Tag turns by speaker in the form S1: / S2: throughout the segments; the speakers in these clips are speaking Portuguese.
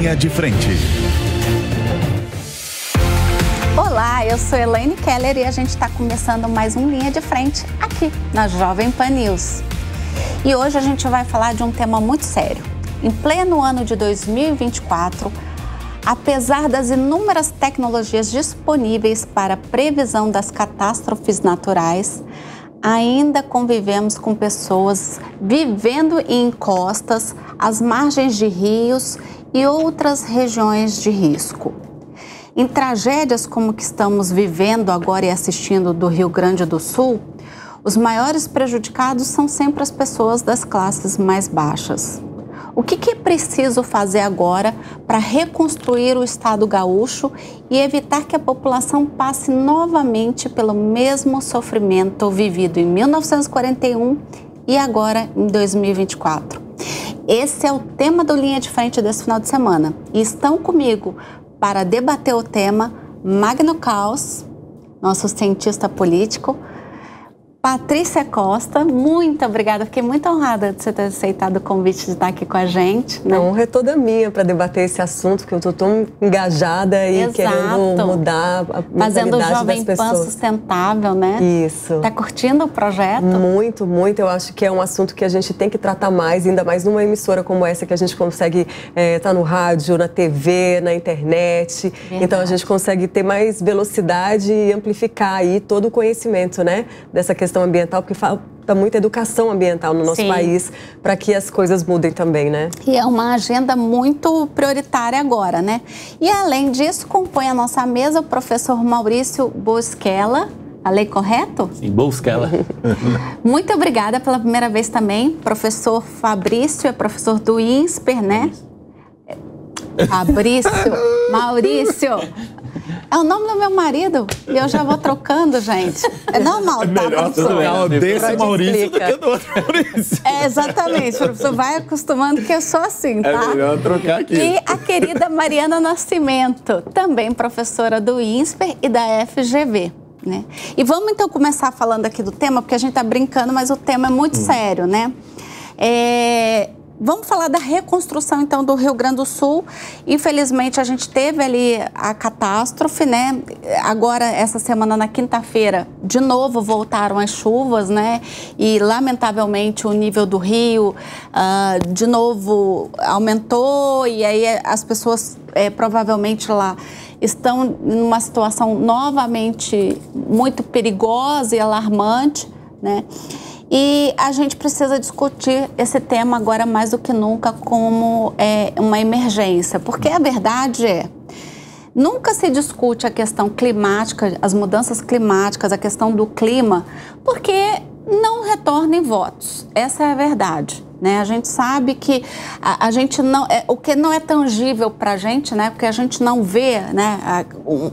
S1: Linha de Frente.
S2: Olá, eu sou Elaine Keller e a gente está começando mais um Linha de Frente aqui na Jovem Pan News. E hoje a gente vai falar de um tema muito sério. Em pleno ano de 2024, apesar das inúmeras tecnologias disponíveis para a previsão das catástrofes naturais, ainda convivemos com pessoas vivendo em encostas, às margens de rios e outras regiões de risco. Em tragédias como que estamos vivendo agora e assistindo do Rio Grande do Sul, os maiores prejudicados são sempre as pessoas das classes mais baixas. O que é preciso fazer agora para reconstruir o Estado gaúcho e evitar que a população passe novamente pelo mesmo sofrimento vivido em 1941 e agora em 2024? Esse é o tema do Linha de Frente desse final de semana. E estão comigo para debater o tema Magno Caos, nosso cientista político, Patrícia Costa. Muito obrigada, fiquei muito honrada de você ter aceitado o convite de estar aqui com a gente, né?
S3: A honra é toda minha para debater esse assunto, que eu estou tão engajada e querendo mudar a mentalidade das pessoas.
S2: Fazendo o Jovem Pan sustentável, né?
S3: Isso.
S2: Tá curtindo o projeto?
S3: Muito, muito. Eu acho que é um assunto que a gente tem que tratar mais, ainda mais numa emissora como essa, que a gente consegue estar no rádio, na TV, na internet. Verdade. Então a gente consegue ter mais velocidade e amplificar aí todo o conhecimento, né? Dessa questão ambiental, porque falta muita educação ambiental no nosso país para que as coisas mudem também, né?
S2: E é uma agenda muito prioritária agora, né? E além disso, compõe a nossa mesa o professor Maurício Bosquella. Falei correto?
S4: Sim, Bosquella.
S2: Muito obrigada pela primeira vez também. Professor Fabrício, é professor do INSPER, né? Fabrício, Maurício. É o nome do meu marido e eu já vou trocando, gente. É normal, tá,
S1: melhor trocar desse Maurício do que do outro Maurício.
S2: É, exatamente, o professor vai acostumando que eu sou assim, tá?
S1: É melhor trocar aqui.
S2: E a querida Mariana Nascimento, também professora do INSPER e da FGV, né? E vamos então começar falando aqui do tema, porque a gente tá brincando, mas o tema é muito sério, né? Vamos falar da reconstrução, então, do Rio Grande do Sul. Infelizmente, a gente teve ali a catástrofe, né? Agora, essa semana, na quinta-feira, de novo voltaram as chuvas, né? E, lamentavelmente, o nível do rio, de novo, aumentou. E aí, as pessoas, provavelmente, lá estão numa situação novamente muito perigosa e alarmante, né? E a gente precisa discutir esse tema agora mais do que nunca como uma emergência, porque a verdade nunca se discute a questão climática, as mudanças climáticas, a questão do clima, porque não retorna em votos. Essa é a verdade, né? A gente sabe que a gente não, o que não é tangível para a gente, né? Porque a gente não vê, né?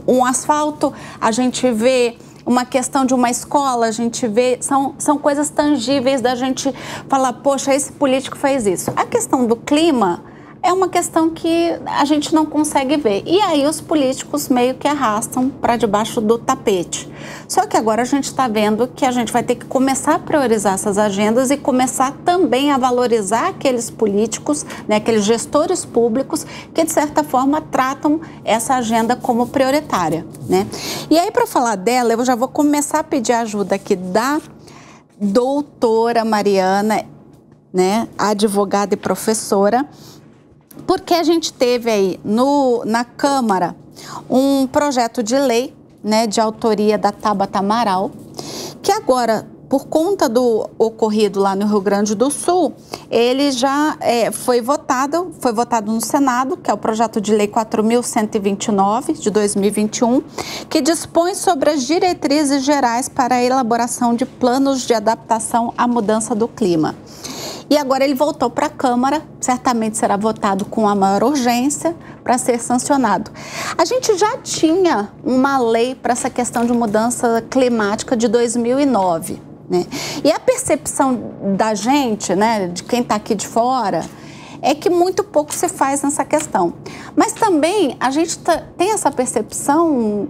S2: Um asfalto, a gente vê uma questão de uma escola, a gente vê, são coisas tangíveis da gente falar, poxa, esse político fez isso. A questão do clima é uma questão que a gente não consegue ver. E aí os políticos meio que arrastam para debaixo do tapete. Só que agora a gente está vendo que a gente vai ter que começar a priorizar essas agendas e começar também a valorizar aqueles políticos, né, aqueles gestores públicos que, de certa forma, tratam essa agenda como prioritária, né? E aí, para falar dela, eu já vou começar a pedir ajuda aqui da doutora Mariana, né, advogada e professora, porque a gente teve aí na Câmara um projeto de lei, né, de autoria da Tabata Amaral, que agora, por conta do ocorrido lá no Rio Grande do Sul, ele já foi votado no Senado, que é o projeto de lei 4.129 de 2021, que dispõe sobre as diretrizes gerais para a elaboração de planos de adaptação à mudança do clima. E agora ele voltou para a Câmara, certamente será votado com a maior urgência para ser sancionado. A gente já tinha uma lei para essa questão de mudança climática de 2009, né? E a percepção da gente, né, de quem está aqui de fora, é que muito pouco se faz nessa questão. Mas também a gente tem essa percepção,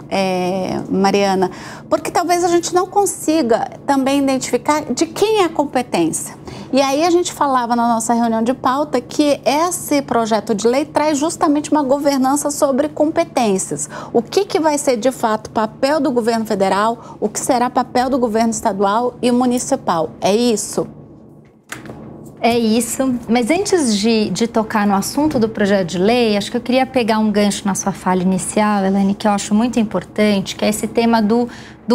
S2: Mariana, porque talvez a gente não consiga também identificar de quem é a competência. E aí a gente falava na nossa reunião de pauta que esse projeto de lei traz justamente uma governança sobre competências. O que vai ser de fato papel do governo federal, o que será papel do governo estadual e municipal. É isso?
S4: É isso, mas antes de tocar no assunto do projeto de lei, acho que eu queria pegar um gancho na sua fala inicial, Elaine, que eu acho muito importante, que é esse tema do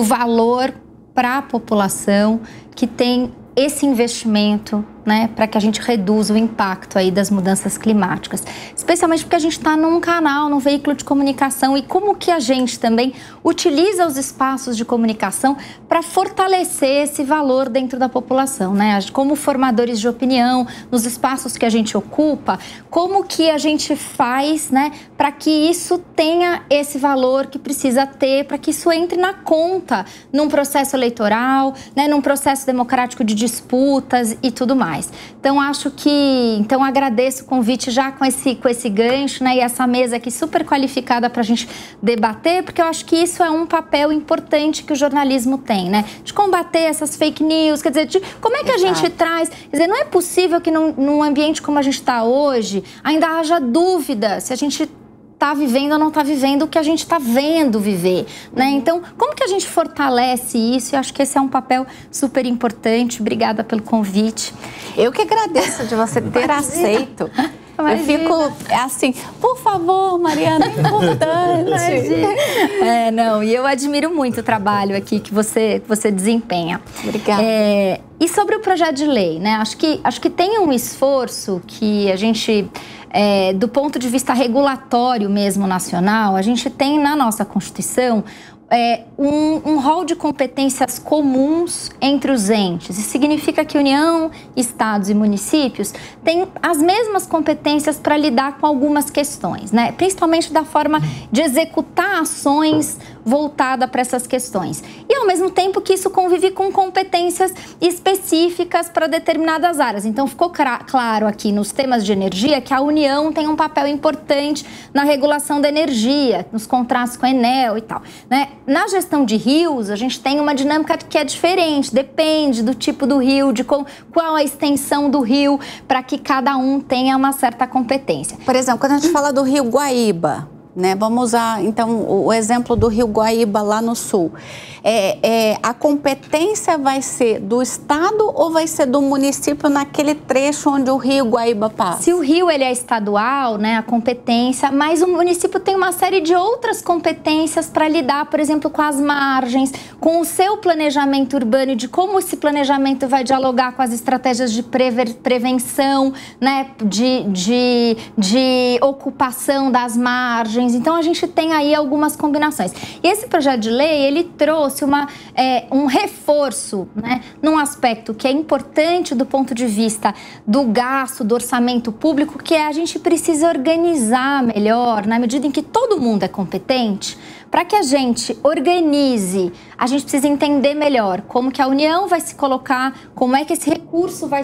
S4: valor para a população que tem esse investimento, né, para que a gente reduza o impacto aí das mudanças climáticas. Especialmente porque a gente está num canal, num veículo de comunicação, e como que a gente também utiliza os espaços de comunicação para fortalecer esse valor dentro da população, né? Como formadores de opinião, nos espaços que a gente ocupa, como que a gente faz, né, para que isso tenha esse valor que precisa ter, para que isso entre na conta num processo eleitoral, né, num processo democrático de disputas e tudo mais. Então, agradeço o convite já com esse gancho, né, e essa mesa aqui super qualificada para a gente debater, porque eu acho que isso é um papel importante que o jornalismo tem, né, de combater essas fake news, quer dizer, de como é que a gente traz, quer dizer, não é possível que num ambiente como a gente está hoje, ainda haja dúvida se a gente está vivendo ou não está vivendo o que a gente está vendo viver, né? Então, como que a gente fortalece isso? Eu acho que esse é um papel super importante. Obrigada pelo convite.
S2: Eu que agradeço de você ter aceito. Eu fico assim, por favor, Mariana, é importante.
S4: E eu admiro muito o trabalho aqui que você desempenha.
S2: Obrigada.
S4: E sobre o projeto de lei, né? Acho que tem um esforço que a gente, do ponto de vista regulatório mesmo nacional, a gente tem na nossa Constituição um rol de competências comuns entre os entes. Isso significa que União, Estados e municípios têm as mesmas competências para lidar com algumas questões, né? Principalmente da forma de executar ações voltada para essas questões. E, ao mesmo tempo, que isso convive com competências específicas para determinadas áreas. Então, ficou claro aqui nos temas de energia que a União tem um papel importante na regulação da energia, nos contratos com a Enel e tal, né? Na gestão de rios, a gente tem uma dinâmica que é diferente, depende do tipo do rio, de qual a extensão do rio, para que cada um tenha uma certa competência.
S2: Por exemplo, quando a gente fala do rio Guaíba, né? Vamos usar, então, o exemplo do rio Guaíba lá no sul. A competência vai ser do estado ou vai ser do município naquele trecho onde o rio Guaíba passa?
S4: Se o rio ele é estadual, né, a competência, mas o município tem uma série de outras competências para lidar, por exemplo, com as margens, com o seu planejamento urbano e de como esse planejamento vai dialogar com as estratégias de prevenção, né, de ocupação das margens. Então, a gente tem aí algumas combinações. E esse projeto de lei, ele trouxe um reforço, né, num aspecto que é importante do ponto de vista do gasto, do orçamento público, que é a gente precisa organizar melhor, na medida em que todo mundo é competente. Para que a gente organize, a gente precisa entender melhor como que a União vai se colocar, como é que esse recurso vai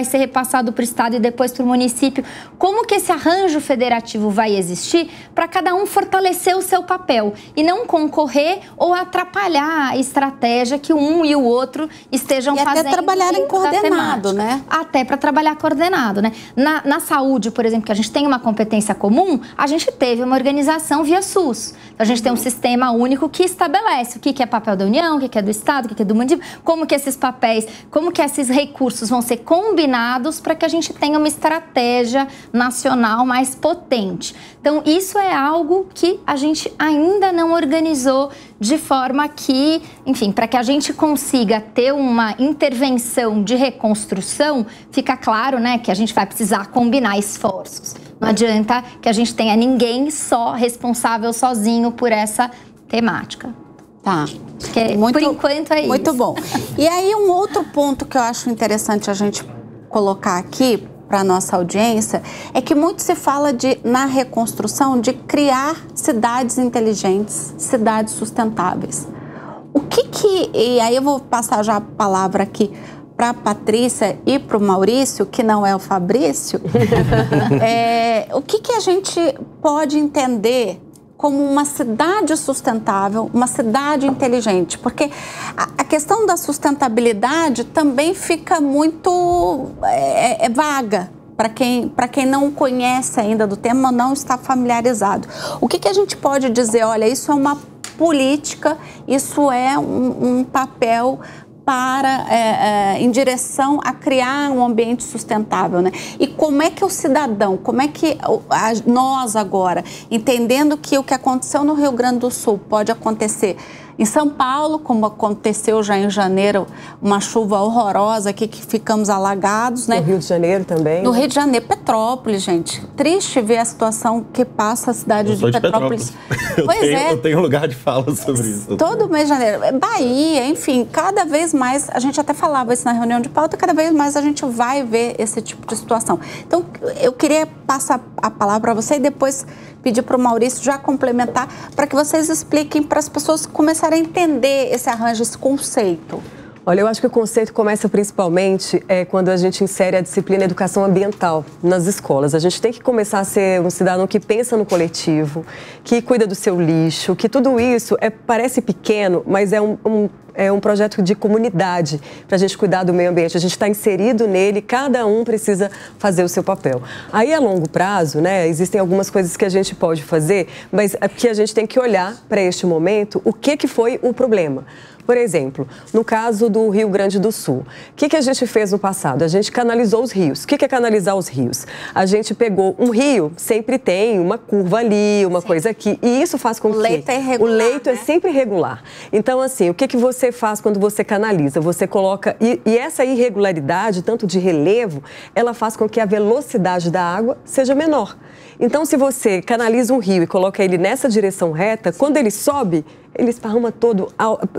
S4: ser repassado para o Estado e depois para o município, como que esse arranjo federativo vai existir para cada um fortalecer o seu papel e não concorrer ou atrapalhar a estratégia que um e o outro estejam fazendo.
S2: E até trabalharem coordenado, né?
S4: Até para trabalhar coordenado, né? Na saúde, por exemplo, que a gente tem uma competência comum, a gente teve uma organização via SUS. Então, a gente tem um sistema único que estabelece o que é papel da União, o que é do Estado, o que é do município, como que esses papéis, como que esses recursos vão ser combinados para que a gente tenha uma estratégia nacional mais potente. Então, isso é algo que a gente ainda não organizou de forma que, enfim, para que a gente consiga ter uma intervenção de reconstrução, fica claro, né, que a gente vai precisar combinar esforços. Não adianta que a gente tenha ninguém só responsável sozinho por essa temática.
S2: Tá.
S4: Por enquanto é isso.
S2: Muito bom. E aí um outro ponto que eu acho interessante a gente colocar aqui para a nossa audiência é que muito se fala na reconstrução de criar cidades inteligentes, cidades sustentáveis. E aí eu vou passar já a palavra aqui para a Patrícia e para o Maurício, que não é o Fabrício, o que a gente pode entender como uma cidade sustentável, uma cidade inteligente? Porque a questão da sustentabilidade também fica muito vaga para quem não conhece ainda do tema, não está familiarizado. O que a gente pode dizer? Olha, isso é uma política, isso é um papel em direção a criar um ambiente sustentável, né? E como é que o cidadão, como é que nós agora, entendendo que o que aconteceu no Rio Grande do Sul pode acontecer em São Paulo, como aconteceu já em janeiro, uma chuva horrorosa aqui que ficamos alagados, né?
S3: No Rio de Janeiro também.
S2: No Rio de Janeiro, Petrópolis, gente. Triste ver a situação que passa a cidade de Petrópolis.
S1: Eu tenho lugar de fala sobre isso.
S2: Todo mês de janeiro. Bahia, enfim, cada vez mais, a gente até falava isso na reunião de pauta, cada vez mais a gente vai ver esse tipo de situação. Então, eu queria passar a palavra para você e depois pedir para o Maurício já complementar, para que vocês expliquem para as pessoas começarem a entender esse arranjo, esse conceito.
S3: Olha, eu acho que o conceito começa principalmente quando a gente insere a disciplina educação ambiental nas escolas. A gente tem que começar a ser um cidadão que pensa no coletivo, que cuida do seu lixo, que tudo isso parece pequeno, mas é um projeto de comunidade para a gente cuidar do meio ambiente. A gente está inserido nele, cada um precisa fazer o seu papel. Aí, a longo prazo, né, existem algumas coisas que a gente pode fazer, mas é porque a gente tem que olhar para este momento o que foi o problema. Por exemplo, no caso do Rio Grande do Sul, o que a gente fez no passado? A gente canalizou os rios. O que é canalizar os rios? A gente pegou um rio, sempre tem uma curva ali, uma coisa aqui, e isso faz com que...
S2: O leito é irregular,
S3: o leito é sempre irregular. Então, assim, o que você faz quando você canaliza? Você coloca... E essa irregularidade, tanto de relevo, ela faz com que a velocidade da água seja menor. Então, se você canaliza um rio e coloca ele nessa direção reta, quando ele sobe, ele esparrama todo,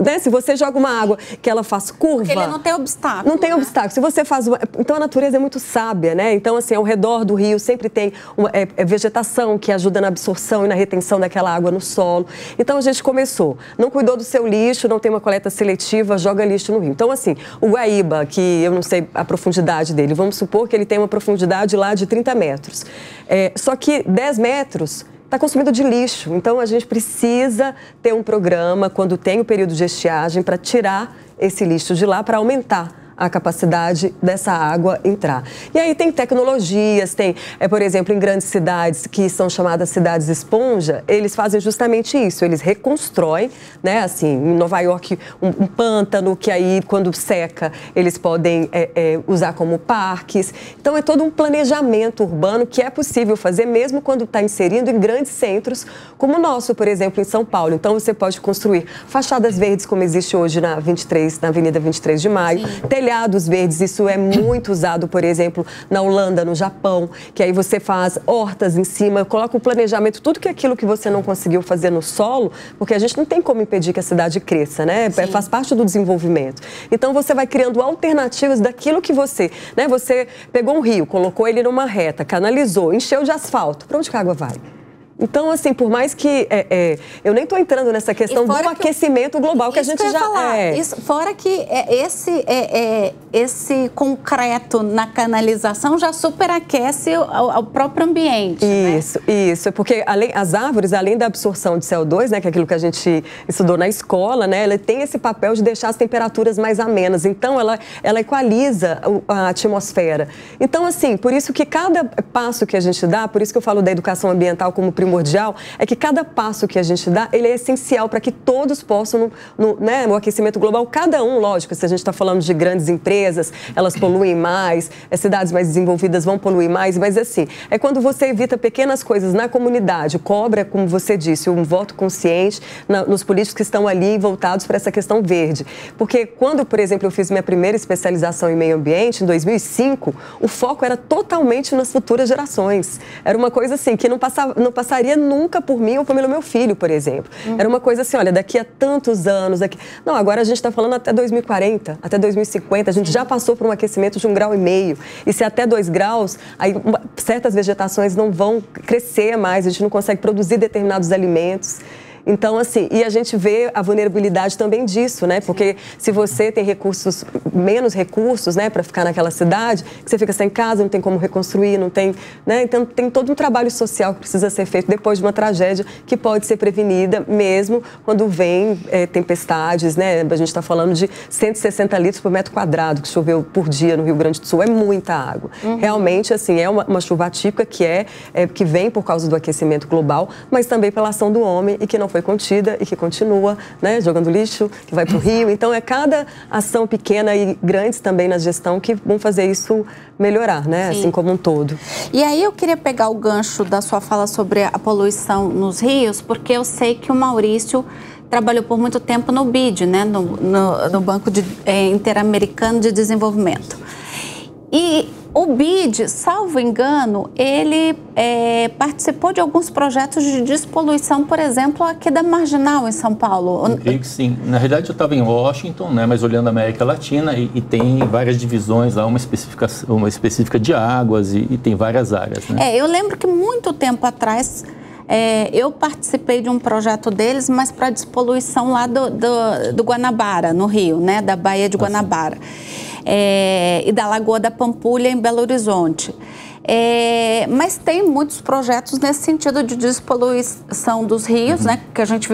S3: né? Se você joga uma água que ela faz curva...
S2: Porque ele não tem obstáculo.
S3: Não tem obstáculo. Se você faz Então, a natureza é muito sábia, né? Então, assim, ao redor do rio sempre tem vegetação que ajuda na absorção e na retenção daquela água no solo. Então, a gente começou. Não cuidou do seu lixo, não tem uma coleta seletiva, joga lixo no rio. Então, assim, o Guaíba, que eu não sei a profundidade dele, vamos supor que ele tem uma profundidade lá de 30 metros. Só que 10 metros... está consumido de lixo. Então, a gente precisa ter um programa, quando tem o período de estiagem, para tirar esse lixo de lá, para aumentar a capacidade dessa água entrar. E aí tem tecnologias, por exemplo, em grandes cidades que são chamadas cidades esponja, eles fazem justamente isso, eles reconstroem, né, assim, em Nova York, um pântano que aí, quando seca, eles podem usar como parques. Então, é todo um planejamento urbano que é possível fazer mesmo quando está inserindo em grandes centros, como o nosso, por exemplo, em São Paulo. Então, você pode construir fachadas verdes, como existe hoje na Avenida 23 de Maio, telhados verdes, isso é muito usado, por exemplo, na Holanda, no Japão, que aí você faz hortas em cima, coloca o planejamento, tudo que aquilo que você não conseguiu fazer no solo, porque a gente não tem como impedir que a cidade cresça, né?
S2: Sim.
S3: Faz parte do desenvolvimento. Então, você vai criando alternativas daquilo que você, né? Você pegou um rio, colocou ele numa reta, canalizou, encheu de asfalto, para onde que a água vai? Então, assim, por mais que... eu nem estou entrando nessa questão do aquecimento global que a gente já...
S2: Fora que esse concreto na canalização já superaquece o próprio ambiente.
S3: Isso, né? Isso. Porque as árvores, além da absorção de CO2, né, que é aquilo que a gente estudou na escola, né, ela tem esse papel de deixar as temperaturas mais amenas. Então, ela equaliza a atmosfera. Então, assim, por isso que cada passo que a gente dá, por isso que eu falo da educação ambiental como primordial, é que cada passo que a gente dá, ele é essencial para que todos possam, no aquecimento global, cada um, lógico, se a gente está falando de grandes empresas, elas poluem mais, as cidades mais desenvolvidas vão poluir mais, mas assim, é quando você evita pequenas coisas na comunidade, cobra, como você disse, um voto consciente nos políticos que estão ali voltados para essa questão verde. Porque quando, por exemplo, eu fiz minha primeira especialização em meio ambiente, em 2005, o foco era totalmente nas futuras gerações. Era uma coisa assim, que não passaria nunca por mim ou pelo meu filho, por exemplo. Era uma coisa assim, olha, daqui a tantos anos... Não, agora a gente está falando até 2040, até 2050, a gente já passou por um aquecimento de 1,5 graus. E se até 2 graus, aí certas vegetações não vão crescer mais, a gente não consegue produzir determinados alimentos. Então, assim, e a gente vê a vulnerabilidade também disso, né? Porque se você tem menos recursos, né, para ficar naquela cidade, que você fica sem casa, não tem como reconstruir, não tem, né? Então, tem todo um trabalho social que precisa ser feito depois de uma tragédia que pode ser prevenida mesmo quando vem tempestades, né? A gente está falando de 160 litros por metro quadrado que choveu por dia no Rio Grande do Sul, é muita água. Realmente, assim, é uma chuva atípica que vem por causa do aquecimento global, mas também pela ação do homem e que não foi contida e que continua, né, jogando lixo, que vai para o rio. Então, é cada ação pequena e grandes também na gestão que vão fazer isso melhorar, né, assim como um todo.
S2: E aí eu queria pegar o gancho da sua fala sobre a poluição nos rios, porque eu sei que o Maurício trabalhou por muito tempo no BID, né, no Banco Interamericano de Desenvolvimento. E o BID, salvo engano, ele participou de alguns projetos de despoluição, por exemplo, aqui da Marginal, em São Paulo.
S1: Eu creio que sim. Na verdade, eu estava em Washington, né, mas olhando a América Latina, e tem várias divisões lá, uma específica de águas e tem várias áreas. Né?
S2: Eu lembro que muito tempo atrás eu participei de um projeto deles, mas para despoluição lá do Guanabara, no Rio, né, da Baía de Guanabara. E da Lagoa da Pampulha, em Belo Horizonte. Mas tem muitos projetos nesse sentido de despoluição dos rios, né? Que a gente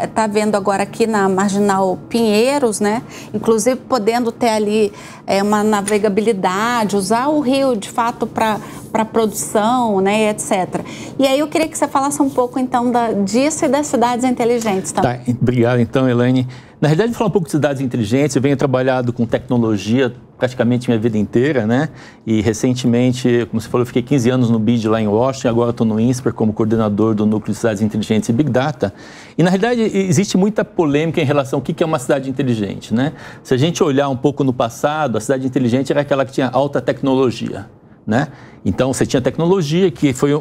S2: está vendo agora aqui na Marginal Pinheiros, né? Inclusive podendo ter ali uma navegabilidade, usar o rio de fato para produção, né? Etc. E aí eu queria que você falasse um pouco então disso e das cidades inteligentes também.
S1: Tá, obrigado então, Elaine. Na realidade, vou falar um pouco de cidades inteligentes. Eu venho trabalhado com tecnologia praticamente minha vida inteira, né? E recentemente, como você falou, eu fiquei 15 anos no BID lá em Washington, agora estou no INSPER como coordenador do Núcleo de Cidades Inteligentes e Big Data. E, na realidade, existe muita polêmica em relação ao que é uma cidade inteligente, né? Se a gente olhar um pouco no passado, a cidade inteligente era aquela que tinha alta tecnologia, né? Então, você tinha tecnologia, que foi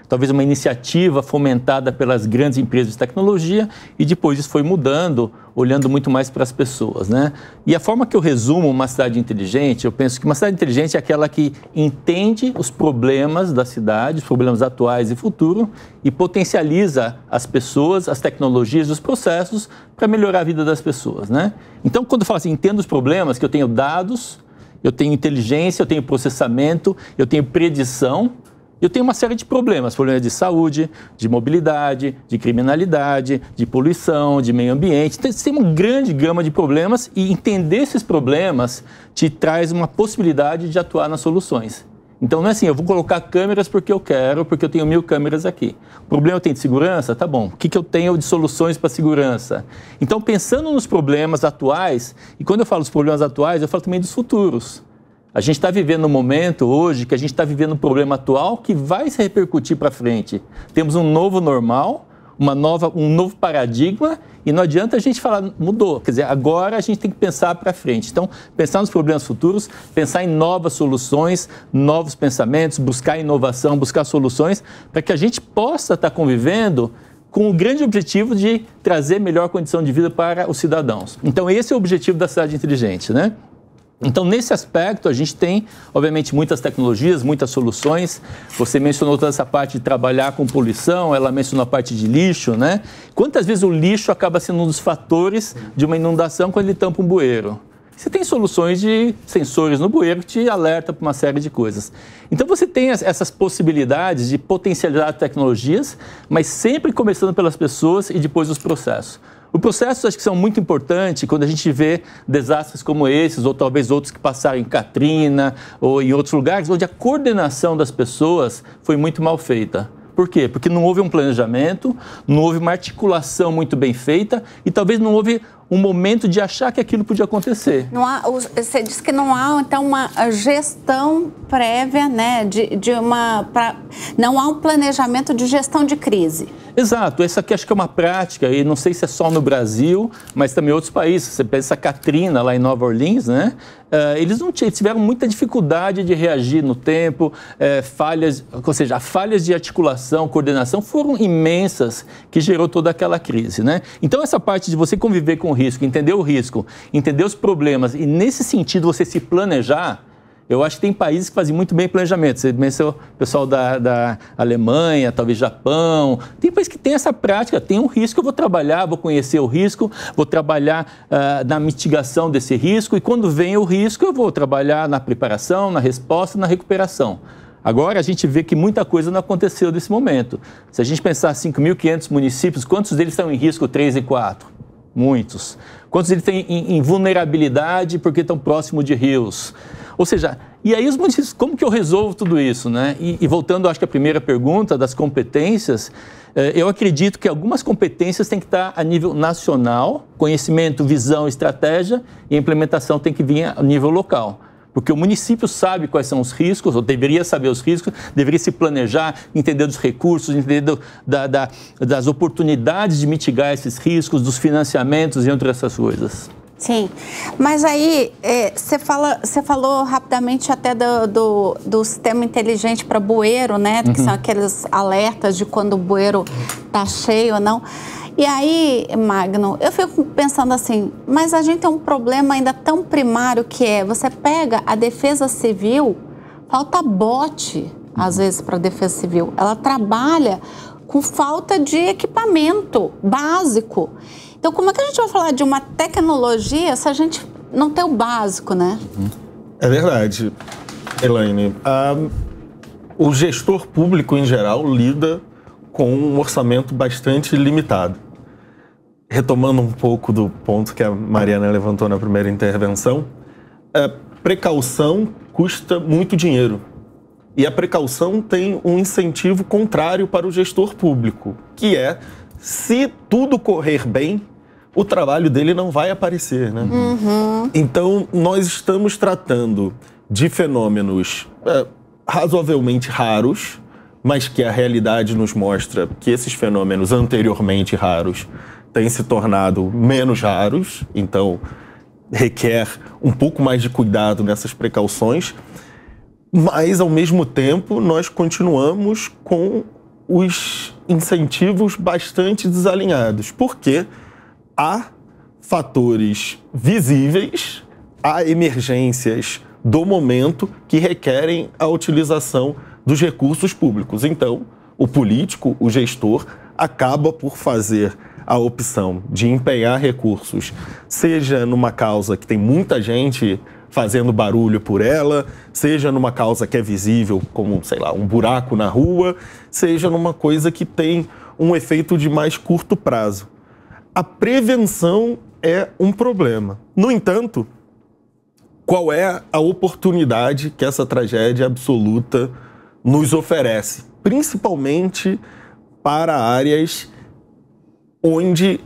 S1: talvez uma iniciativa fomentada pelas grandes empresas de tecnologia, e depois isso foi mudando, olhando muito mais para as pessoas, né? E a forma que eu resumo uma cidade inteligente, eu penso que uma cidade inteligente é aquela que entende os problemas da cidade, os problemas atuais e futuro, e potencializa as pessoas, as tecnologias, os processos para melhorar a vida das pessoas, né? Então, quando eu falo assim, entendo os problemas, que eu tenho dados, eu tenho inteligência, eu tenho processamento, eu tenho predição. Eu tenho uma série de problemas de saúde, de mobilidade, de criminalidade, de poluição, de meio ambiente. Então, tem uma grande gama de problemas e entender esses problemas te traz uma possibilidade de atuar nas soluções. Então, não é assim, eu vou colocar câmeras porque eu quero, porque eu tenho 1000 câmeras aqui. O problema eu tenho de segurança? Tá bom. O que eu tenho de soluções para segurança? Então, pensando nos problemas atuais, e quando eu falo dos problemas atuais, eu falo também dos futuros. A gente está vivendo um momento hoje que a gente está vivendo um problema atual que vai se repercutir para frente. Temos um novo normal, um novo paradigma, e não adianta a gente falar, mudou. Quer dizer, agora a gente tem que pensar para frente. Então, pensar nos problemas futuros, pensar em novas soluções, novos pensamentos, buscar inovação, buscar soluções, para que a gente possa estar convivendo com o grande objetivo de trazer melhor condição de vida para os cidadãos. Então, esse é o objetivo da cidade inteligente, né? Então, nesse aspecto, a gente tem, obviamente, muitas tecnologias, muitas soluções. Você mencionou toda essa parte de trabalhar com poluição, ela mencionou a parte de lixo, né? Quantas vezes o lixo acaba sendo um dos fatores de uma inundação quando ele tampa um bueiro? Você tem soluções de sensores no bueiro que te alerta para uma série de coisas. Então, você tem essas possibilidades de potencializar tecnologias, mas sempre começando pelas pessoas e depois os processos. Os processos acho que são muito importantes quando a gente vê desastres como esses, ou talvez outros que passaram em Katrina ou em outros lugares, onde a coordenação das pessoas foi muito mal feita. Por quê? Porque não houve um planejamento, não houve uma articulação muito bem feita e talvez não houve um momento de achar que aquilo podia acontecer.
S2: Você disse que não há, então, uma gestão prévia, né, não há um planejamento de gestão de crise.
S1: Exato, essa aqui acho que é uma prática, e não sei se é só no Brasil, mas também em outros países. Você pensa a Katrina, lá em Nova Orleans, né? Eles tiveram muita dificuldade de reagir no tempo, falhas de articulação, coordenação foram imensas, que gerou toda aquela crise, né? Então, essa parte de você conviver com o risco, entender os problemas, e nesse sentido você se planejar, Eu acho que tem países que fazem muito bem planejamento. Você mencionou o pessoal da Alemanha, talvez Japão. Tem países que tem essa prática, tem um risco, eu vou trabalhar, vou conhecer o risco, vou trabalhar na mitigação desse risco e quando vem o risco eu vou trabalhar na preparação, na resposta, na recuperação. Agora a gente vê que muita coisa não aconteceu nesse momento. Se a gente pensar 5.500 municípios, quantos deles estão em risco 3 e 4? Muitos. Quantos deles têm em vulnerabilidade porque estão próximo de rios? Ou seja, e aí os municípios, como que eu resolvo tudo isso, né? E voltando, acho que a primeira pergunta das competências, eu acredito que algumas competências têm que estar a nível nacional, conhecimento, visão, estratégia, e a implementação tem que vir a nível local. Porque o município sabe quais são os riscos, ou deveria saber os riscos, deveria se planejar, entender dos recursos, entender das oportunidades de mitigar esses riscos, dos financiamentos e outras essas coisas.
S2: Sim, mas aí você falou rapidamente até do sistema inteligente para bueiro, né? Que são aqueles alertas de quando o bueiro está cheio ou não. E aí, Magno, eu fico pensando assim, mas a gente tem um problema ainda tão primário que você pega a defesa civil, falta bote, às vezes, para a defesa civil. Ela trabalha com falta de equipamento básico. Então, como é que a gente vai falar de uma tecnologia se a gente não tem o básico, né?
S5: É verdade, Elaine. O gestor público, em geral, lida com um orçamento bastante limitado. Retomando um pouco do ponto que a Mariana levantou na primeira intervenção, precaução custa muito dinheiro. E a precaução tem um incentivo contrário para o gestor público, que é, se tudo correr bem, o trabalho dele não vai aparecer, né? Então, nós estamos tratando de fenômenos razoavelmente raros, mas que a realidade nos mostra que esses fenômenos anteriormente raros têm se tornado menos raros, então requer um pouco mais de cuidado nessas precauções, mas, ao mesmo tempo, nós continuamos com os incentivos bastante desalinhados, porque há fatores visíveis, há emergências do momento que requerem a utilização dos recursos públicos. Então, o político, o gestor, acaba por fazer a opção de empenhar recursos, seja numa causa que tem muita gente fazendo barulho por ela, seja numa causa que é visível, como, sei lá, um buraco na rua, seja numa coisa que tem um efeito de mais curto prazo. A prevenção é um problema. No entanto, qual é a oportunidade que essa tragédia absoluta nos oferece? Principalmente para áreas onde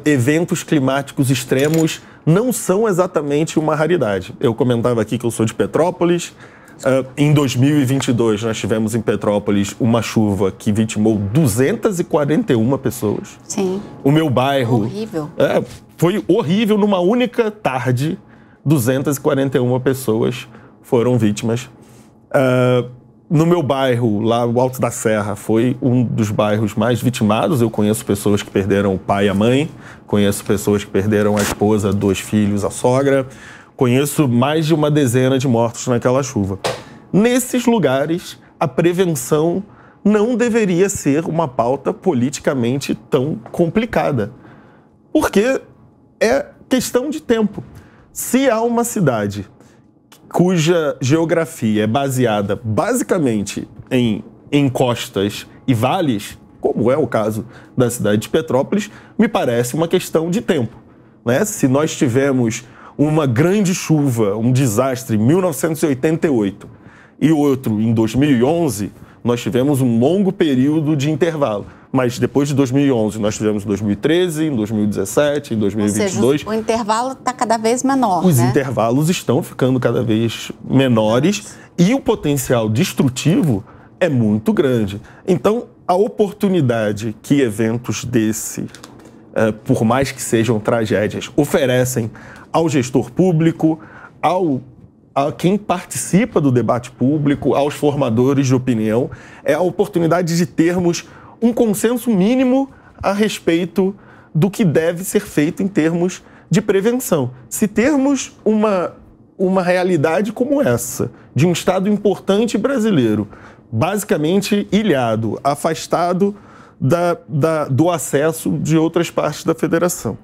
S5: eventos climáticos extremos não são exatamente uma raridade. Eu comentava aqui que eu sou de Petrópolis. Em 2022, nós tivemos em Petrópolis uma chuva que vitimou 241 pessoas.
S2: Sim.
S5: O meu bairro...
S2: Horrível.
S5: Foi horrível. Numa única tarde, 241 pessoas foram vítimas. No meu bairro, lá o Alto da Serra, foi um dos bairros mais vitimados. Eu conheço pessoas que perderam o pai e a mãe, conheço pessoas que perderam a esposa, 2 filhos, a sogra. Conheço mais de uma dezena de mortos naquela chuva. Nesses lugares, a prevenção não deveria ser uma pauta politicamente tão complicada. Porque é questão de tempo. Se há uma cidade cuja geografia é baseada basicamente em encostas e vales, como é o caso da cidade de Petrópolis, me parece uma questão de tempo, né? Se nós tivemos uma grande chuva, um desastre em 1988 e outro em 2011, nós tivemos um longo período de intervalo. Mas depois de 2011, nós tivemos 2013, em 2017, em 2022...
S2: Ou seja, o intervalo está cada vez menor,
S5: Os
S2: né?
S5: intervalos estão ficando cada vez menores e o potencial destrutivo é muito grande. Então, a oportunidade que eventos desse, por mais que sejam tragédias, oferecem ao gestor público, a quem participa do debate público, aos formadores de opinião, é a oportunidade de termos um consenso mínimo a respeito do que deve ser feito em termos de prevenção. Se termos uma uma realidade como essa, de um Estado importante brasileiro, basicamente ilhado, afastado do acesso de outras partes da federação,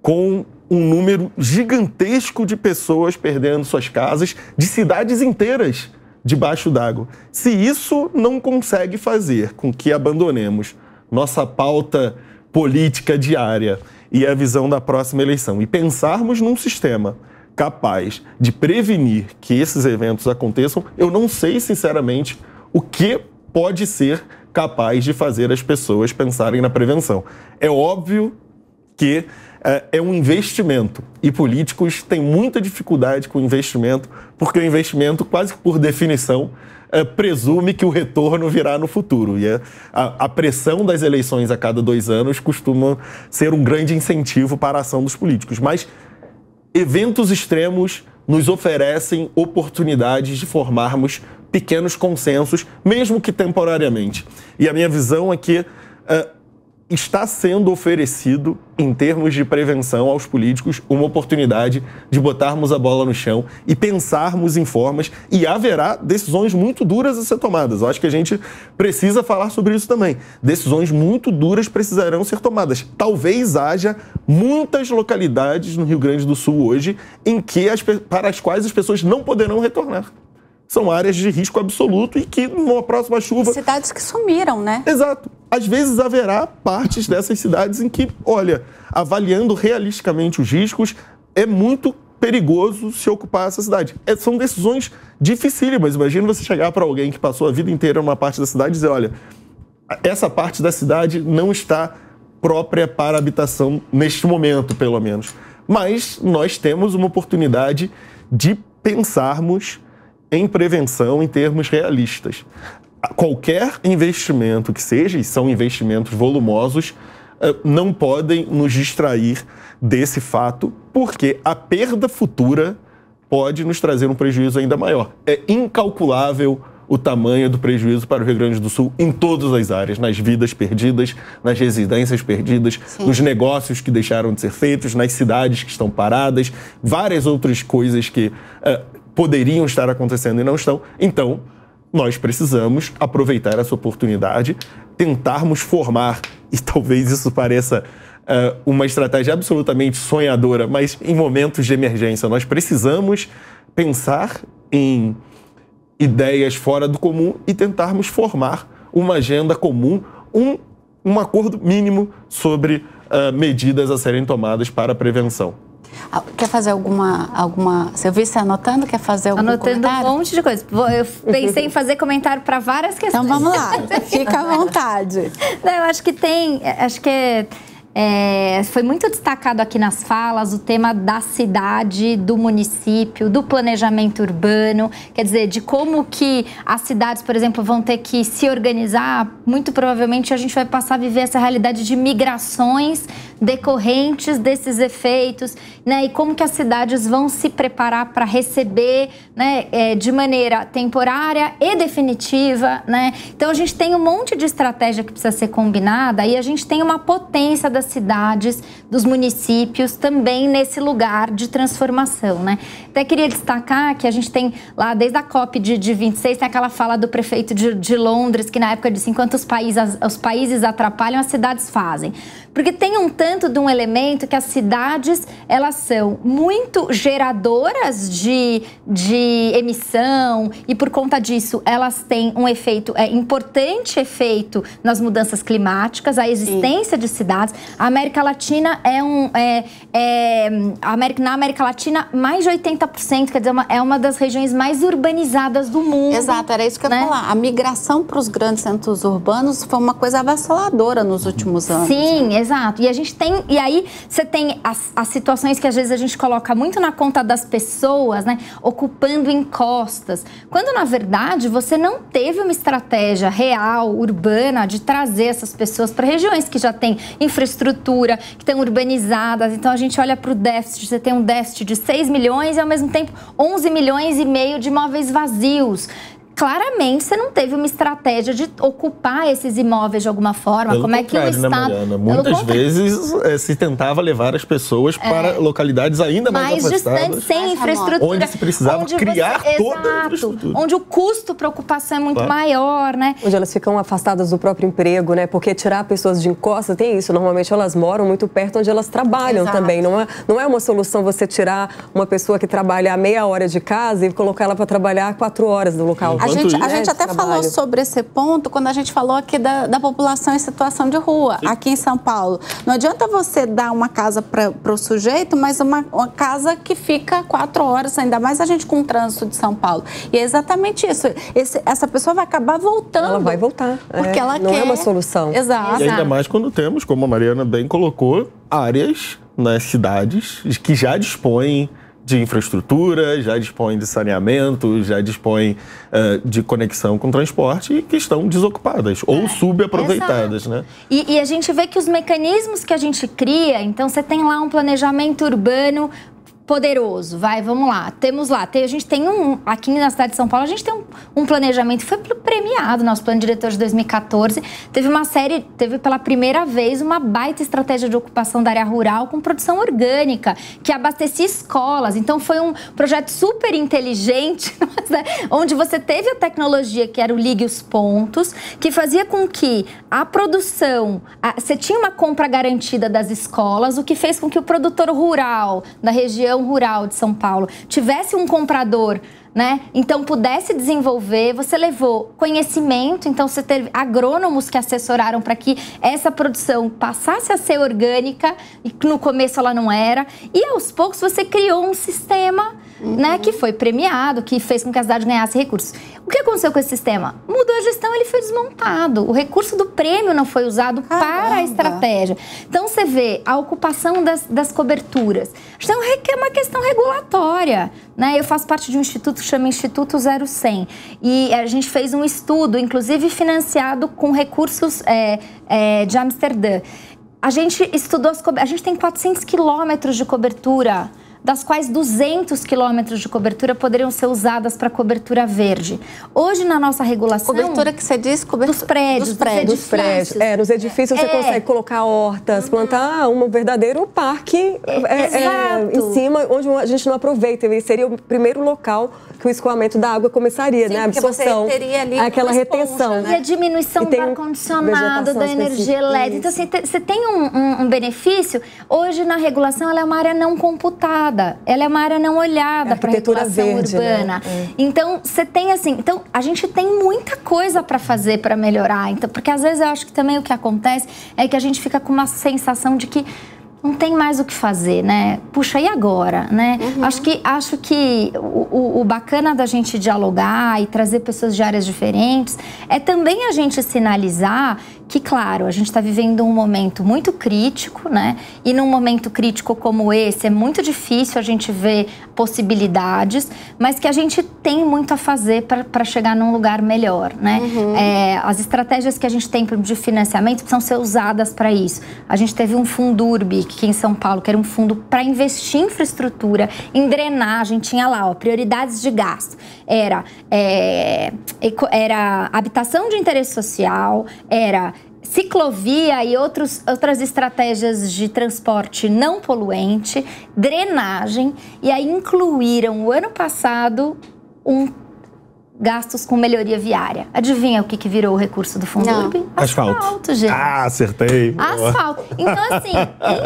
S5: com um número gigantesco de pessoas perdendo suas casas, de cidades inteiras debaixo d'água. Se isso não consegue fazer com que abandonemos nossa pauta política diária e a visão da próxima eleição e pensarmos num sistema capaz de prevenir que esses eventos aconteçam, eu não sei, sinceramente, o que pode ser capaz de fazer as pessoas pensarem na prevenção. É óbvio que é um investimento e políticos têm muita dificuldade com o investimento, porque o investimento, quase por definição, presume que o retorno virá no futuro. E a pressão das eleições a cada 2 anos costuma ser um grande incentivo para a ação dos políticos. Mas eventos extremos nos oferecem oportunidades de formarmos pequenos consensos, mesmo que temporariamente. E a minha visão é que está sendo oferecido, em termos de prevenção aos políticos, uma oportunidade de botarmos a bola no chão e pensarmos em formas, e haverá decisões muito duras a ser tomadas. Eu acho que a gente precisa falar sobre isso também. Decisões muito duras precisarão ser tomadas. Talvez haja muitas localidades no Rio Grande do Sul hoje em que para as quais as pessoas não poderão retornar. São áreas de risco absoluto e que, numa próxima chuva...
S2: Cidades que sumiram, né?
S5: Exato. Às vezes haverá partes dessas cidades em que, olha, avaliando realisticamente os riscos, é muito perigoso se ocupar essa cidade. São decisões dificílimas. Imagina você chegar para alguém que passou a vida inteira numa parte da cidade e dizer, olha, essa parte da cidade não está própria para habitação neste momento, pelo menos. Mas nós temos uma oportunidade de pensarmos em prevenção em termos realistas. Qualquer investimento que seja, e são investimentos volumosos, não podem nos distrair desse fato, porque a perda futura pode nos trazer um prejuízo ainda maior. É incalculável o tamanho do prejuízo para o Rio Grande do Sul em todas as áreas, nas vidas perdidas, nas residências perdidas, sim, nos negócios que deixaram de ser feitos, nas cidades que estão paradas, várias outras coisas que poderiam estar acontecendo e não estão. Então, nós precisamos aproveitar essa oportunidade, tentarmos formar, e talvez isso pareça uma estratégia absolutamente sonhadora, mas em momentos de emergência nós precisamos pensar em ideias fora do comum e tentarmos formar uma agenda comum, um acordo mínimo sobre medidas a serem tomadas para a prevenção.
S2: Quer fazer alguma... Você viu você anotando? Quer fazer algum comentário?
S4: Anotando um monte de coisa. Eu pensei em fazer comentário para várias questões.
S2: Então vamos lá, fica à vontade.
S4: Não, eu acho que foi muito destacado aqui nas falas o tema da cidade, do município, do planejamento urbano, quer dizer, de como que as cidades, por exemplo, vão ter que se organizar. Muito provavelmente a gente vai passar a viver essa realidade de migrações decorrentes desses efeitos, né? E como que as cidades vão se preparar para receber, né, de maneira temporária e definitiva, né? Então a gente tem um monte de estratégia que precisa ser combinada e a gente tem uma potência das cidades, dos municípios também nesse lugar de transformação, né? Até queria destacar que a gente tem lá, desde a COP de 26, tem aquela fala do prefeito de Londres, que na época disse, enquanto os países atrapalham, as cidades fazem. Porque tem um tanto de um elemento que as cidades, elas são muito geradoras de emissão e por conta disso elas têm um efeito, importante efeito nas mudanças climáticas, a existência de cidades. A América Latina na América Latina, mais de 80%, quer dizer, é uma das regiões mais urbanizadas do mundo.
S2: Exato, era isso que eu ia falar. A migração para os grandes centros urbanos foi uma coisa avassaladora nos últimos anos.
S4: Sim, exato. E a gente tem, e aí você tem as situações que às vezes a gente coloca muito na conta das pessoas, né, ocupando encostas, quando na verdade você não teve uma estratégia real, urbana, de trazer essas pessoas para regiões que já têm infraestrutura, que estão urbanizadas. Então a gente olha para o déficit, você tem um déficit de 6 milhões e ao mesmo tempo 11 milhões e meio de imóveis vazios. claramente você não teve uma estratégia de ocupar esses imóveis de alguma forma.
S5: Pelo
S4: como é que o
S5: contrário,
S4: Estado...
S5: né, Mariana? Muitas vezes se tentava levar as pessoas para localidades ainda mais afastadas,
S4: distantes, sem infraestrutura.
S5: onde se precisava criar toda a infraestrutura.
S4: Onde o custo para ocupação é muito maior, né?
S3: Onde elas ficam afastadas do próprio emprego, né? Porque tirar pessoas de encosta, tem isso. Normalmente elas moram muito perto onde elas trabalham também. Não é uma solução você tirar uma pessoa que trabalha a meia hora de casa e colocar ela para trabalhar 4 horas no local.
S2: A gente até falou sobre esse ponto quando a gente falou aqui da população em situação de rua, aqui em São Paulo. Não adianta você dar uma casa para o sujeito, mas uma casa que fica 4 horas, ainda mais a gente com o trânsito de São Paulo. E é exatamente isso. Essa pessoa vai acabar voltando.
S3: Ela vai voltar.
S2: Porque ela
S3: não
S2: quer...
S3: é uma solução.
S2: Exato.
S5: E ainda mais quando temos, como a Mariana bem colocou, áreas nas cidades que já dispõem de infraestrutura, já dispõem de saneamento, já dispõem de conexão com transporte e que estão desocupadas ou subaproveitadas, né?
S4: E a gente vê que os mecanismos que a gente cria, então você tem lá um planejamento urbano poderoso, vamos lá, temos lá, a gente tem aqui na cidade de São Paulo, a gente tem um planejamento, foi premiado, nosso plano diretor de 2014, teve pela primeira vez uma baita estratégia de ocupação da área rural com produção orgânica, que abastecia escolas, então foi um projeto super inteligente, onde você teve a tecnologia que era o Ligue os Pontos, que fazia com que a produção, você tinha uma compra garantida das escolas, o que fez com que o produtor rural da região rural de São Paulo tivesse um comprador, né? Então pudesse desenvolver, você levou conhecimento, então você teve agrônomos que assessoraram para que essa produção passasse a ser orgânica, e que no começo ela não era, e aos poucos você criou um sistema, né, que foi premiado, que fez com que a cidade ganhasse recursos. O que aconteceu com esse sistema? Mudou a gestão, ele foi desmontado. O recurso do prêmio não foi usado para a estratégia. Então, você vê a ocupação das coberturas. Então, é uma questão regulatória, né? Eu faço parte de um instituto que chama Instituto 0100. E a gente fez um estudo, inclusive financiado com recursos de Amsterdã. A gente estudou a gente tem 400 quilômetros de cobertura, das quais 200 quilômetros de cobertura poderiam ser usadas para cobertura verde. Hoje, na nossa regulação...
S2: Cobertura que você diz?
S4: Dos prédios.
S3: Dos prédios. Nos edifícios você consegue colocar hortas, plantar um verdadeiro parque em cima, onde a gente não aproveita. E seria o primeiro local que o escoamento da água começaria, né? A absorção,
S2: você teria ali
S3: aquela retenção.
S2: Esponja, né?
S4: E a diminuição do ar-condicionado, da energia elétrica. Então, assim, você tem um benefício. Hoje, na regulação, ela é uma área não computada. Ela é uma área não olhada para a regulação verde, urbana. Né? Então, você tem assim... Então, a gente tem muita coisa para fazer para melhorar. Então, porque às vezes eu acho que também o que acontece é que a gente fica com uma sensação de que não tem mais o que fazer, né? Puxa, e agora, né? Acho que o bacana da gente dialogar e trazer pessoas de áreas diferentes é também a gente sinalizar que, claro, a gente está vivendo um momento muito crítico, né? E num momento crítico como esse, é muito difícil a gente ver possibilidades, mas que a gente tem muito a fazer para chegar num lugar melhor, né? As estratégias que a gente tem de financiamento precisam ser usadas para isso. A gente teve um Fundurb aqui em São Paulo, que era um fundo para investir em infraestrutura, em drenagem, tinha lá, prioridades de gasto. Era habitação de interesse social, era ciclovia e outras estratégias de transporte não poluente, drenagem, e aí incluíram o ano passado gastos com melhoria viária. Adivinha o que virou o recurso do Fundurb? Asfalto, gente.
S5: Acertei.
S4: Asfalto. Então, assim,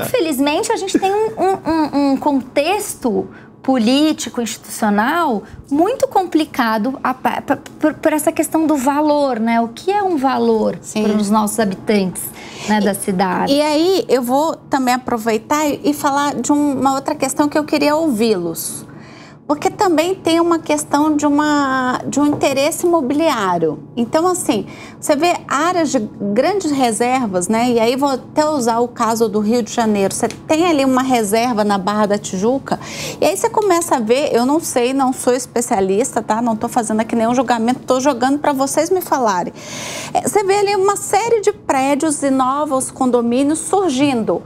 S4: infelizmente, a gente tem um contexto político, institucional, muito complicado por essa questão do valor, né? O que é um valor para os nossos habitantes, né, da cidade?
S2: E aí, eu vou também aproveitar e falar de uma outra questão que eu queria ouvi-los. Porque também tem uma questão de um interesse imobiliário. Então, assim, você vê áreas de grandes reservas, né? E aí vou até usar o caso do Rio de Janeiro. Você tem ali uma reserva na Barra da Tijuca, e aí você começa a ver, eu não sei, não sou especialista, tá? Não estou fazendo aqui nenhum julgamento, estou jogando para vocês me falarem. Você vê ali uma série de prédios e novos condomínios surgindo.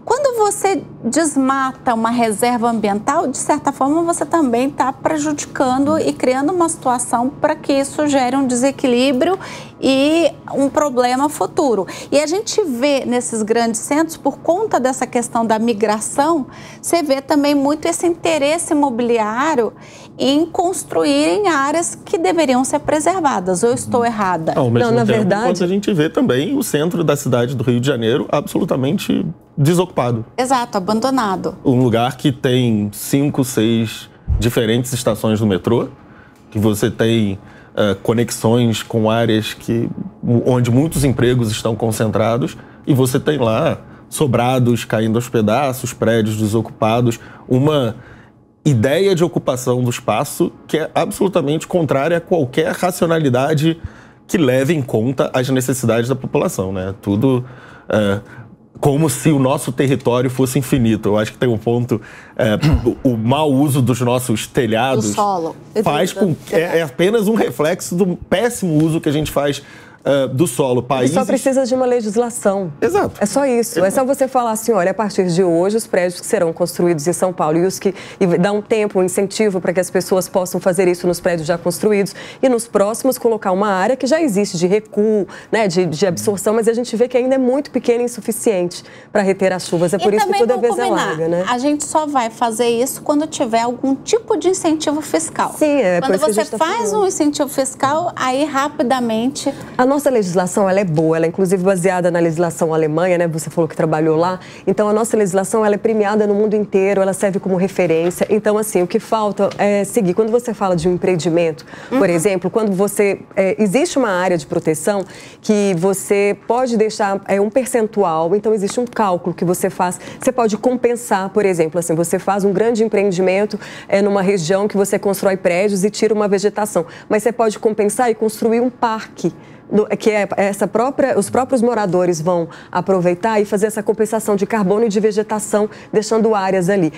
S2: Quando você desmata uma reserva ambiental, de certa forma você também está prejudicando e criando uma situação para que isso gere um desequilíbrio e um problema futuro. E a gente vê nesses grandes centros, por conta dessa questão da migração, você vê também muito esse interesse imobiliário em construir em áreas que deveriam ser preservadas. Ou eu estou errada?
S5: Ao mesmo tempo, na verdade, quando a gente vê também o centro da cidade do Rio de Janeiro absolutamente desocupado.
S2: Exato, abandonado.
S5: Um lugar que tem 5, 6 diferentes estações do metrô, que você tem conexões com áreas onde muitos empregos estão concentrados, e você tem lá sobrados caindo aos pedaços, prédios desocupados, uma ideia de ocupação do espaço que é absolutamente contrária a qualquer racionalidade que leve em conta as necessidades da população, né? Tudo como se o nosso território fosse infinito. Eu acho que tem um ponto, o mau uso dos nossos telhados,
S2: do solo,
S5: é apenas um reflexo do péssimo uso que a gente faz do solo. Países...
S3: Só precisa de uma legislação.
S5: Exato.
S3: É só isso. Exato. É só você falar assim, olha, a partir de hoje, os prédios que serão construídos em São Paulo e dar um tempo, um incentivo para que as pessoas possam fazer isso nos prédios já construídos e nos próximos colocar uma área que já existe de recuo, né, de absorção, mas a gente vê que ainda é muito pequena e insuficiente para reter as chuvas. É por isso que toda vez é larga, né?
S2: A gente só vai fazer isso quando tiver algum tipo de incentivo fiscal.
S3: Sim,
S2: quando você faz um incentivo fiscal, aí rapidamente...
S3: A nossa legislação, ela é boa, ela é inclusive baseada na legislação alemã, né? Você falou que trabalhou lá. Então, a nossa legislação, ela é premiada no mundo inteiro, ela serve como referência. Então, assim, o que falta é seguir. Quando você fala de um empreendimento, por exemplo, quando você... existe uma área de proteção que você pode deixar um percentual, então existe um cálculo que você faz. Você pode compensar, por exemplo, assim, você faz um grande empreendimento numa região que você constrói prédios e tira uma vegetação. Mas você pode compensar e construir um parque, que os próprios moradores vão aproveitar e fazer essa compensação de carbono e de vegetação, deixando áreas ali.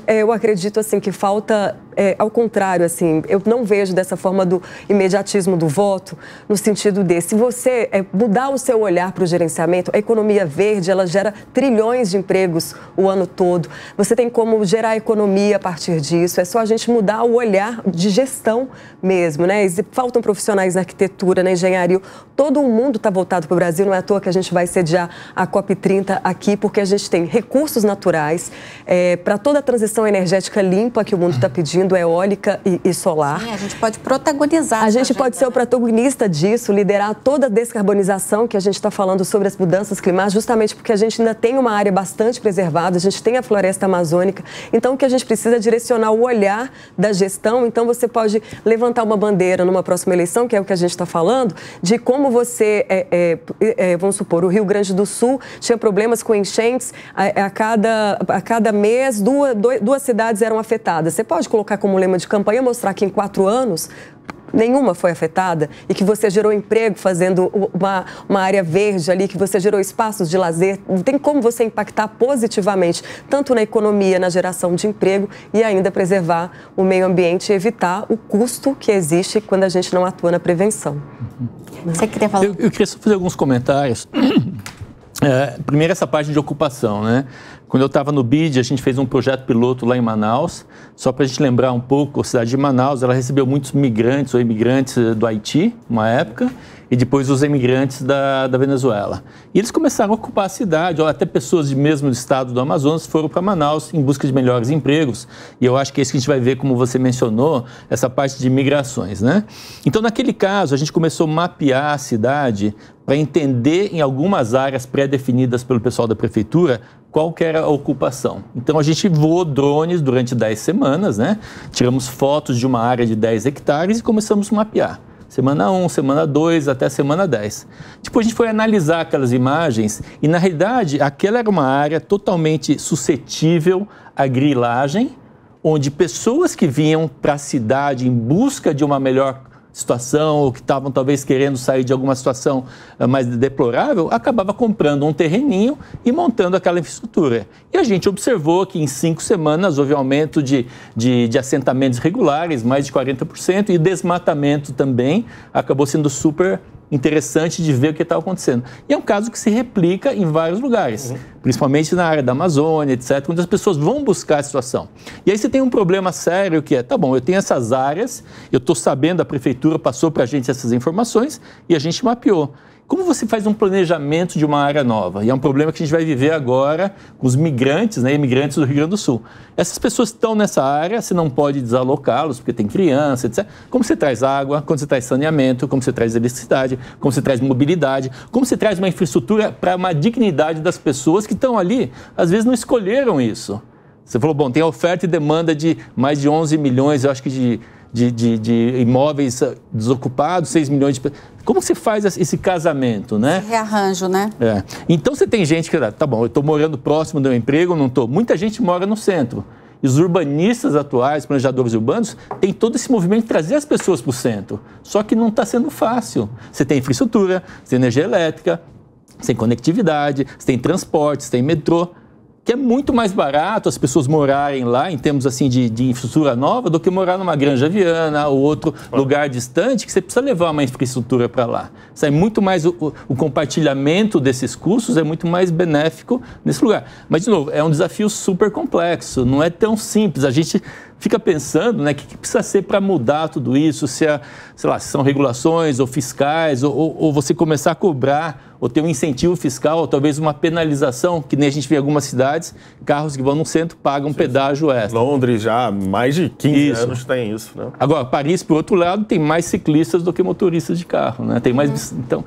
S3: Eu acredito assim que falta, ao contrário, assim, eu não vejo dessa forma do imediatismo do voto, no sentido de, se você mudar o seu olhar para o gerenciamento, a economia verde, ela gera trilhões de empregos o ano todo. Você tem como gerar economia a partir disso, é só a gente mudar o olhar de gestão mesmo, né? Faltam profissionais na arquitetura, na engenharia. Todo o mundo está voltado para o Brasil, não é à toa que a gente vai sediar a COP30 aqui, porque a gente tem recursos naturais para toda a transição energética limpa que o mundo está pedindo, eólica e solar.
S2: Sim, a gente pode protagonizar.
S3: A gente pode ser o protagonista disso, liderar toda a descarbonização que a gente está falando sobre as mudanças climáticas, justamente porque a gente ainda tem uma área bastante preservada, a gente tem a floresta amazônica. Então, o que a gente precisa é direcionar o olhar da gestão. Então, você pode levantar uma bandeira numa próxima eleição, que é o que a gente está falando, de como você, vamos supor, o Rio Grande do Sul tinha problemas com enchentes, a cada mês duas cidades eram afetadas. Você pode colocar como lema de campanha, mostrar que em 4 anos nenhuma foi afetada e que você gerou emprego fazendo uma área verde ali, que você gerou espaços de lazer. Tem como você impactar positivamente, tanto na economia, na geração de emprego e ainda preservar o meio ambiente e evitar o custo que existe quando a gente não atua na prevenção.
S2: Você queria falar?
S1: Eu queria só fazer alguns comentários. Primeiro, essa parte de ocupação, né? Quando eu estava no BID, a gente fez um projeto piloto lá em Manaus. Só para a gente lembrar um pouco, a cidade de Manaus, ela recebeu muitos migrantes ou imigrantes do Haiti, uma época, e depois os imigrantes da Venezuela. E eles começaram a ocupar a cidade, ou até pessoas mesmo do estado do Amazonas foram para Manaus em busca de melhores empregos. E eu acho que é isso que a gente vai ver, como você mencionou, essa parte de migrações, né? Então, naquele caso, a gente começou a mapear a cidade para entender em algumas áreas pré-definidas pelo pessoal da prefeitura qual que era a ocupação. Então, a gente voou drones durante 10 semanas, né? Tiramos fotos de uma área de 10 hectares e começamos a mapear. Semana 1, semana 2, até semana 10. Depois a gente foi analisar aquelas imagens e, na realidade, aquela era uma área totalmente suscetível à grilagem, onde pessoas que vinham para a cidade em busca de uma melhor situação ou que estavam talvez querendo sair de alguma situação mais deplorável, acabava comprando um terreninho e montando aquela infraestrutura. E a gente observou que em 5 semanas houve aumento de assentamentos regulares, mais de 40%, e desmatamento também acabou sendo super interessante de ver o que está acontecendo. E é um caso que se replica em vários lugares, principalmente na área da Amazônia, etc., onde as pessoas vão buscar a situação. E aí você tem um problema sério que é, tá bom, eu tenho essas áreas, eu estou sabendo, a prefeitura passou para a gente essas informações e a gente mapeou. Como você faz um planejamento de uma área nova? E é um problema que a gente vai viver agora com os migrantes, né, imigrantes do Rio Grande do Sul. Essas pessoas estão nessa área, você não pode desalocá-los, porque tem criança, etc. Como você traz água, como você traz saneamento, como você traz eletricidade, como você traz mobilidade, como você traz uma infraestrutura para uma dignidade das pessoas que estão ali, às vezes não escolheram isso. Você falou, bom, tem oferta e demanda de mais de 11 milhões, eu acho que de imóveis desocupados, 6 milhões de pessoas. Como você faz esse casamento, né?
S2: Esse rearranjo, né?
S1: É. Então você tem gente que, tá bom, eu estou morando próximo do meu emprego, não estou. Muita gente mora no centro. E os urbanistas atuais, planejadores urbanos, têm todo esse movimento de trazer as pessoas para o centro. Só que não está sendo fácil. Você tem infraestrutura, você tem energia elétrica, você tem conectividade, você tem transporte, você tem metrô, que é muito mais barato as pessoas morarem lá, em termos assim de infraestrutura nova, do que morar numa Granja Viana ou outro lugar distante, que você precisa levar uma infraestrutura para lá. Isso é muito mais, o compartilhamento desses custos é muito mais benéfico nesse lugar. Mas, de novo, é um desafio super complexo, não é tão simples. A gente fica pensando, né, o que precisa ser para mudar tudo isso, se são regulações ou fiscais, ou você começar a cobrar, ou ter um incentivo fiscal, ou talvez uma penalização, que nem a gente vê em algumas cidades, carros que vão no centro pagam pedágio extra.
S5: Londres já há mais de 15 anos tem isso, né?
S1: Agora, Paris, por outro lado, tem mais ciclistas do que motoristas de carro, né? Tem mais... Então,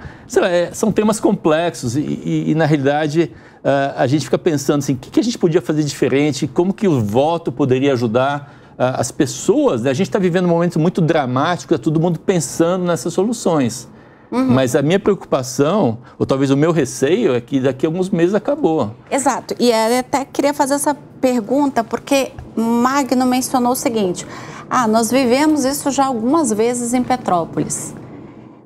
S1: são temas complexos e na realidade, a gente fica pensando assim, o que a gente podia fazer diferente, como que o voto poderia ajudar as pessoas, né? A gente está vivendo um momento muito dramático, está todo mundo pensando nessas soluções. Mas a minha preocupação, ou talvez o meu receio, é que daqui a alguns meses acabou.
S2: Exato. E eu até queria fazer essa pergunta, porque Magno mencionou o seguinte, nós vivemos isso já algumas vezes em Petrópolis.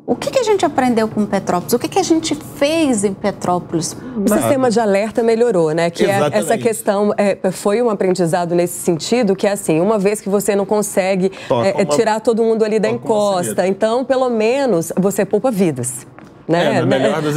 S2: O que a gente aprendeu com Petrópolis? O que a gente fez em Petrópolis?
S3: O sistema de alerta melhorou, né? Que essa questão foi um aprendizado nesse sentido, que é assim, uma vez que você não consegue tirar todo mundo ali da encosta, então, pelo menos, você poupa vidas. Né?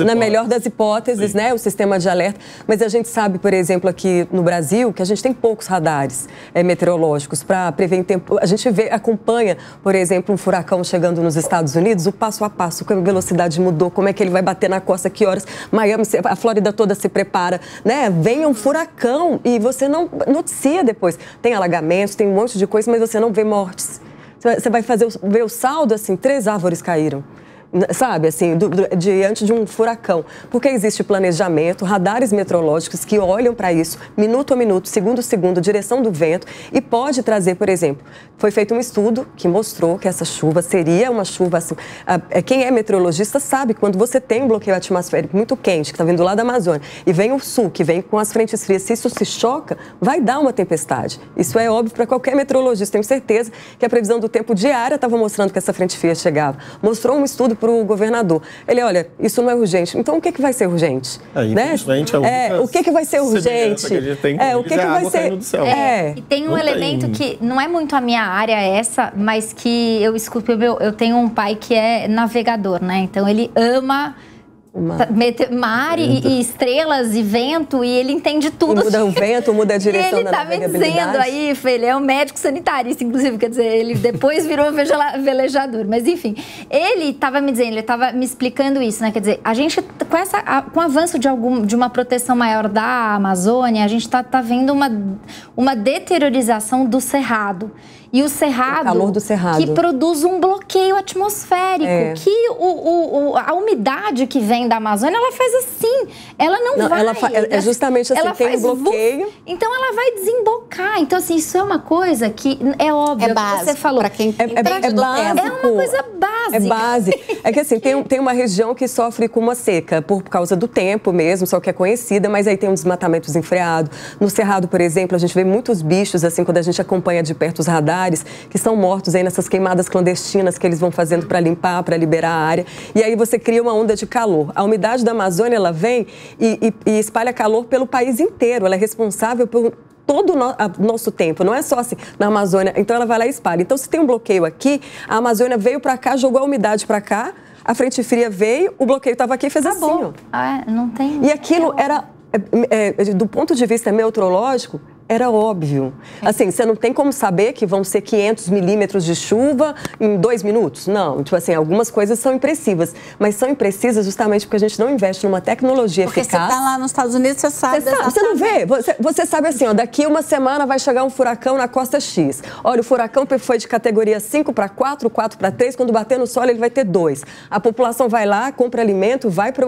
S3: Na melhor das hipóteses, né? O sistema de alerta. Mas a gente sabe, por exemplo, aqui no Brasil, que a gente tem poucos radares meteorológicos para prever em tempo. A gente acompanha, por exemplo, um furacão chegando nos Estados Unidos, o passo a passo, como a velocidade mudou, como é que ele vai bater na costa, que horas, Miami, a Flórida toda se prepara, né? Vem um furacão e você não noticia depois. Tem alagamentos, tem um monte de coisa, mas você não vê mortes. Você vai ver o saldo, assim, 3 árvores caíram. Sabe, assim, diante de um furacão. Porque existe planejamento, radares meteorológicos que olham para isso, minuto a minuto, segundo a segundo, direção do vento, e pode trazer, por exemplo, foi feito um estudo que mostrou que essa chuva seria uma chuva, assim, quem é meteorologista sabe que quando você tem um bloqueio atmosférico muito quente, que está vindo lá da Amazônia, e vem o sul, que vem com as frentes frias, se isso se choca, vai dar uma tempestade. Isso é óbvio para qualquer meteorologista. Tenho certeza que a previsão do tempo diária estava mostrando que essa frente fria chegava. Mostrou um estudo para o governador. Ele, olha, isso não é urgente. Então, o que vai ser urgente?
S5: Infelizmente,
S3: né? O que vai ser urgente? O que vai ser...
S4: E tem um elemento que não é muito a minha área essa, mas que eu escuto, eu tenho um pai que é navegador, né? Então, ele ama mar e estrelas e vento, e ele entende tudo.
S3: E muda o vento, muda a direção da
S4: navegabilidade. Ele tá me dizendo aí, ele é um médico sanitarista, inclusive, quer dizer, ele depois virou velejador, mas enfim, ele estava me dizendo, ele estava me explicando isso, né, quer dizer, a gente, com o avanço de uma proteção maior da Amazônia, a gente está vendo uma deteriorização do cerrado. E o cerrado,
S3: calor do cerrado,
S4: que produz um bloqueio atmosférico, que a umidade que vem da Amazônia, ela faz assim, ela não vai...
S3: É justamente assim, tem um bloqueio.
S4: Então, ela vai desembocar. Então, assim, isso é uma coisa que é óbvio,
S2: básico,
S4: que você falou.
S2: Pra quem
S3: é básico.
S4: É uma coisa básica.
S3: É básico. É que, assim, tem uma região que sofre com uma seca, por causa do tempo mesmo, só que é conhecida, mas aí tem um desmatamento desenfreado. No Cerrado, por exemplo, a gente vê muitos bichos, assim, quando a gente acompanha de perto os radares, que são mortos aí nessas queimadas clandestinas que eles vão fazendo para limpar, para liberar a área. E aí você cria uma onda de calor. A umidade da Amazônia, ela vem e espalha calor pelo país inteiro. Ela é responsável por todo o nosso tempo, não é só assim na Amazônia. Então ela vai lá e espalha. Então se tem um bloqueio aqui, a Amazônia veio para cá, jogou a umidade para cá, a frente fria veio, o bloqueio estava aqui e fez assim, ó.
S4: Não tem...
S3: E aquilo era, do ponto de vista meteorológico, era óbvio. Assim, você não tem como saber que vão ser 500 milímetros de chuva em 2 minutos. Não, tipo assim, algumas coisas são imprecisas. Mas são imprecisas justamente porque a gente não investe numa tecnologia eficaz.
S2: Porque você está lá nos Estados Unidos, você sabe.
S3: Você não vê. Você sabe assim, ó, daqui uma semana vai chegar um furacão na costa X. Olha, o furacão foi de categoria 5 para 4, 4 para 3. Quando bater no solo, ele vai ter 2. A população vai lá, compra alimento, vai para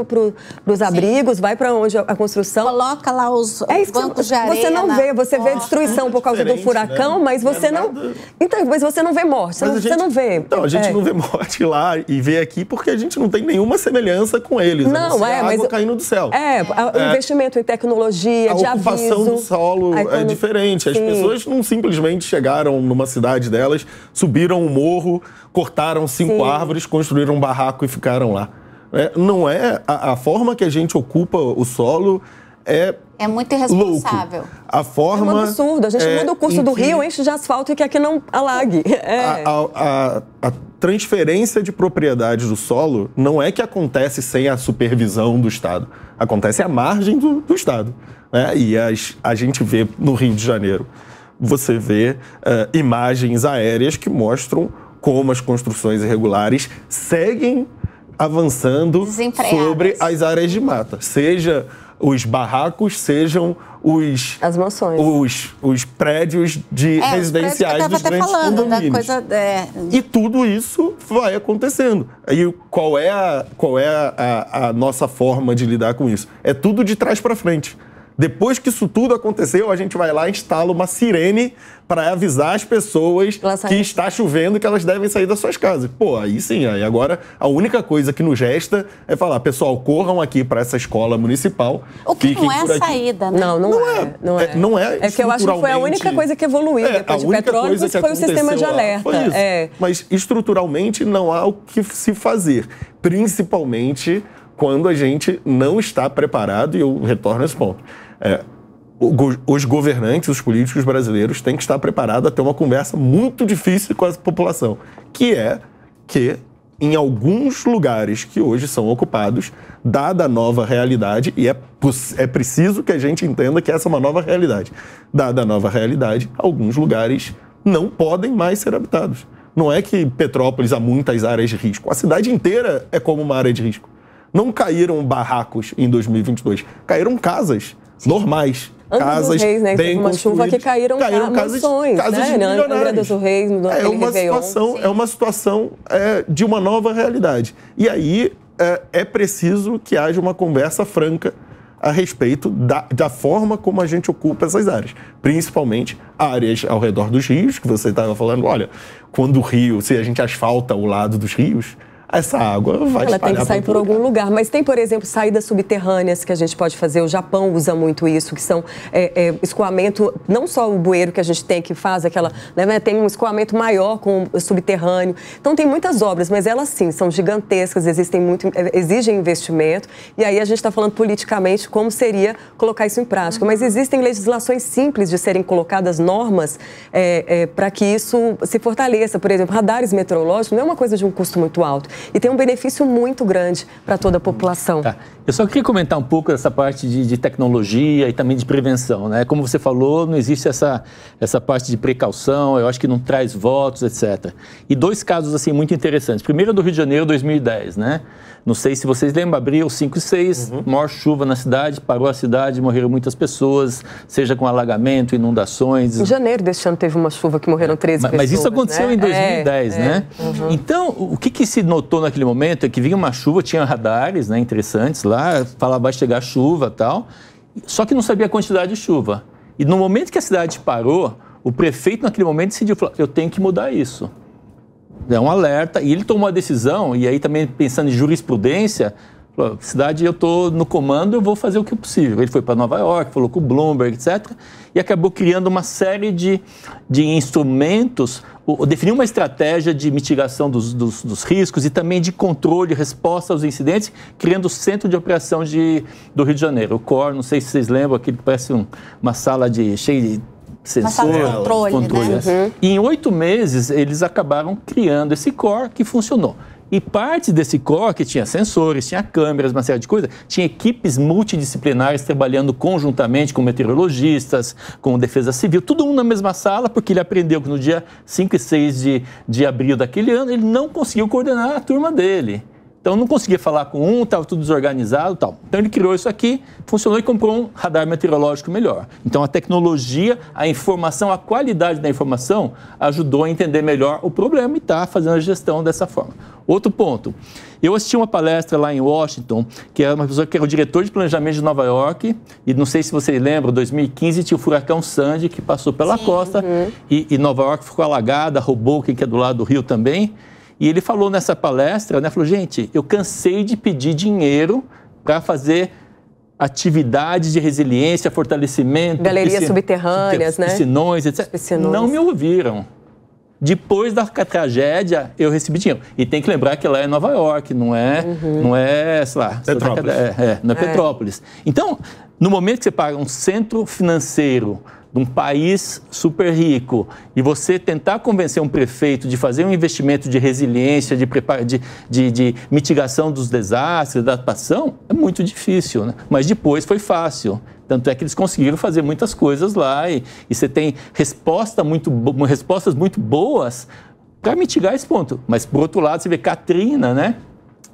S3: os abrigos, vai para onde a construção...
S2: Coloca lá os bancos de areia.
S3: Você não vê, você vê destruição por causa do furacão, né? Mas você não... Então, mas você não vê morte, você não vê.
S5: Então, a gente não vê morte lá e vê aqui porque a gente não tem nenhuma semelhança com eles.
S3: Não,
S5: mas água caindo do céu.
S3: O investimento em tecnologia, de aviso...
S5: A ocupação do solo é diferente. As pessoas não simplesmente chegaram numa cidade delas, subiram um morro, cortaram 5 árvores, construíram um barraco e ficaram lá. Não é a forma que a gente ocupa o solo
S2: é muito irresponsável.
S5: Louco. A forma...
S3: É um absurdo. A gente muda o curso do rio, enche de asfalto e quer que não alague.
S5: A transferência de propriedade do solo não é que acontece sem a supervisão do Estado. Acontece à margem do Estado. Né? E a gente vê no Rio de Janeiro, você vê imagens aéreas que mostram como as construções irregulares seguem avançando sobre as áreas de mata. Seja os barracos, sejam
S3: as mansões,
S5: os prédios residenciais dos grandes condomínios. E tudo isso vai acontecendo. E qual é a nossa forma de lidar com isso? É tudo de trás para frente. Depois que isso tudo aconteceu, a gente vai lá e instala uma sirene para avisar as pessoas que está chovendo e que elas devem sair das suas casas. Pô, aí sim, aí agora a única coisa que nos resta é falar, pessoal, corram aqui para essa escola municipal.
S2: O que não é a saída, né?
S3: Não é. É que eu acho que foi a única coisa que evoluiu depois de Petrópolis, foi o sistema de alerta.
S5: Foi isso. Mas estruturalmente não há o que se fazer, principalmente quando a gente não está preparado, e eu retorno a esse ponto. Os governantes, os políticos brasileiros têm que estar preparados a ter uma conversa muito difícil com a população, que em alguns lugares que hoje são ocupados, dada a nova realidade, e é preciso que a gente entenda que essa é uma nova realidade. Dada a nova realidade, alguns lugares não podem mais ser habitados. Não é que Petrópolis há muitas áreas de risco. A cidade inteira é como uma área de risco. Não caíram barracos em 2022, caíram casas normais. Casas
S3: Reis, né?
S5: bem
S3: uma chuva que caíram mansões,
S5: casas
S3: né?
S5: de milionários.
S3: Do Reis,
S5: é uma situação de uma nova realidade. E aí é preciso que haja uma conversa franca a respeito da forma como a gente ocupa essas áreas. Principalmente áreas ao redor dos rios, que você estava falando, olha, quando o rio, se a gente asfalta o lado dos rios, essa água vai espalhar.
S3: Ela tem que sair por algum lugar. Mas tem, por exemplo, saídas subterrâneas que a gente pode fazer. O Japão usa muito isso, que são escoamento, não só o bueiro que a gente tem que faz, aquela, né, tem um escoamento maior com o subterrâneo. Então tem muitas obras, mas elas sim são gigantescas, exigem investimento. E aí a gente está falando politicamente como seria colocar isso em prática. Mas existem legislações simples de serem colocadas, normas, para que isso se fortaleça. Por exemplo, radares meteorológicos não é uma coisa de um custo muito alto. E tem um benefício muito grande para toda a população.
S1: Tá. Eu só queria comentar um pouco dessa parte de tecnologia e também de prevenção, né? Como você falou, não existe essa parte de precaução, eu acho que não traz votos, etc. E 2 casos assim muito interessantes. Primeiro do Rio de Janeiro, 2010, né? Não sei se vocês lembram, abril 5 e 6, maior chuva na cidade, parou a cidade, morreram muitas pessoas, seja com alagamento, inundações.
S3: Em janeiro deste ano teve uma chuva que morreram 13 pessoas.
S1: Mas isso aconteceu, né? Em 2010, né? Então, o que se notou naquele momento é que vinha uma chuva, tinha radares, né, interessantes lá, falava vai chegar chuva e tal, só que não sabia a quantidade de chuva. E no momento que a cidade parou, o prefeito naquele momento decidiu, falou, eu tenho que mudar isso. É um alerta, e ele tomou a decisão, e aí também pensando em jurisprudência, falou, cidade, eu estou no comando, eu vou fazer o que é possível. Ele foi para Nova York, falou com o Bloomberg, etc., e acabou criando uma série de instrumentos, definiu uma estratégia de mitigação dos riscos e também de controle, resposta aos incidentes, criando o Centro de Operação do Rio de Janeiro, o COR, não sei se vocês lembram, aquele que parece uma sala cheia de sensor,
S2: controle, né?
S1: E em 8 meses, eles acabaram criando esse core que funcionou. E parte desse core, que tinha sensores, tinha câmeras, uma série de coisas, tinha equipes multidisciplinares trabalhando conjuntamente com meteorologistas, com defesa civil, todo mundo na mesma sala, porque ele aprendeu que no dia 5 e 6 de abril daquele ano, ele não conseguiu coordenar a turma dele. Então, não conseguia falar com um, estava tudo desorganizado e tal. Então, ele criou isso aqui, funcionou e comprou um radar meteorológico melhor. Então, a tecnologia, a informação, a qualidade da informação ajudou a entender melhor o problema e está fazendo a gestão dessa forma. Outro ponto, eu assisti uma palestra lá em Washington, que era uma pessoa que era o diretor de planejamento de Nova York, e não sei se vocês lembram, em 2015 tinha o furacão Sandy, que passou pela costa, e Nova York ficou alagada, Hoboken, que é do lado do Rio também. E ele falou nessa palestra, né, falou, gente, eu cansei de pedir dinheiro para fazer atividades de resiliência, fortalecimento.
S3: Galerias subterrâneas, né?
S1: Piscinões, etc.
S3: Piscinões.
S1: Não me ouviram. Depois da tragédia, eu recebi dinheiro. E tem que lembrar que lá é Nova York, não é, sei lá...
S5: Petrópolis.
S1: Não é Petrópolis. Então, no momento que você paga um centro financeiro de um país super rico e você tentar convencer um prefeito de fazer um investimento de resiliência, de mitigação dos desastres, da adaptação, é muito difícil, né? Mas depois foi fácil. Tanto é que eles conseguiram fazer muitas coisas lá e você tem respostas muito boas para mitigar esse ponto. Mas, por outro lado, você vê Katrina, né?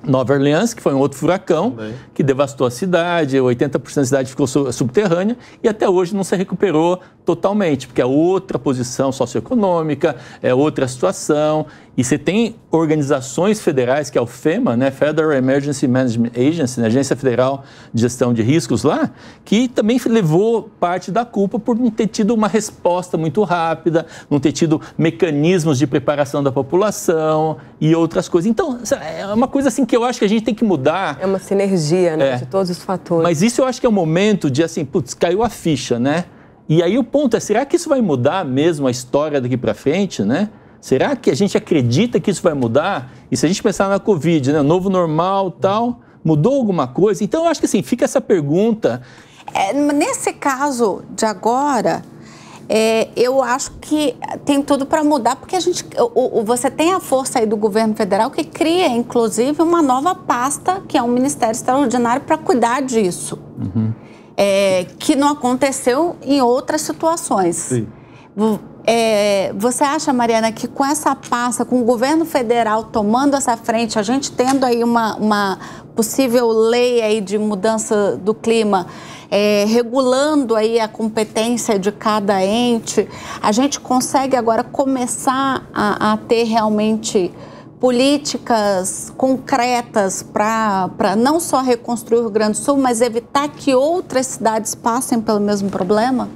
S1: Nova Orleans, que foi um outro furacão que devastou a cidade, 80% da cidade ficou subterrânea e até hoje não se recuperou totalmente, porque é outra posição socioeconômica, é outra situação. E você tem organizações federais, que é o FEMA, né? Federal Emergency Management Agency, né? Agência Federal de Gestão de Riscos lá, que também levou parte da culpa por não ter tido uma resposta muito rápida, não ter tido mecanismos de preparação da população e outras coisas. Então, é uma coisa assim que eu acho que a gente tem que mudar.
S3: É uma sinergia, né? De todos os fatores.
S1: Mas isso eu acho que é um momento de assim, putz, caiu a ficha, né? E aí o ponto é, será que isso vai mudar mesmo a história daqui para frente, né? Será que a gente acredita que isso vai mudar? E se a gente pensar na Covid, né? Novo normal, tal, mudou alguma coisa? Então, eu acho que assim, fica essa pergunta.
S2: Nesse caso de agora, eu acho que tem tudo para mudar, porque você tem a força aí do governo federal que cria, inclusive, uma nova pasta, que é um Ministério Extraordinário, para cuidar disso. Que não aconteceu em outras situações.
S5: Sim.
S2: Você acha, Mariana, que com essa pasta, com o governo federal tomando essa frente, a gente tendo aí uma possível lei aí de mudança do clima, regulando aí a competência de cada ente, a gente consegue agora começar a ter realmente políticas concretas para não só reconstruir o Rio Grande do Sul, mas evitar que outras cidades passem pelo mesmo problema?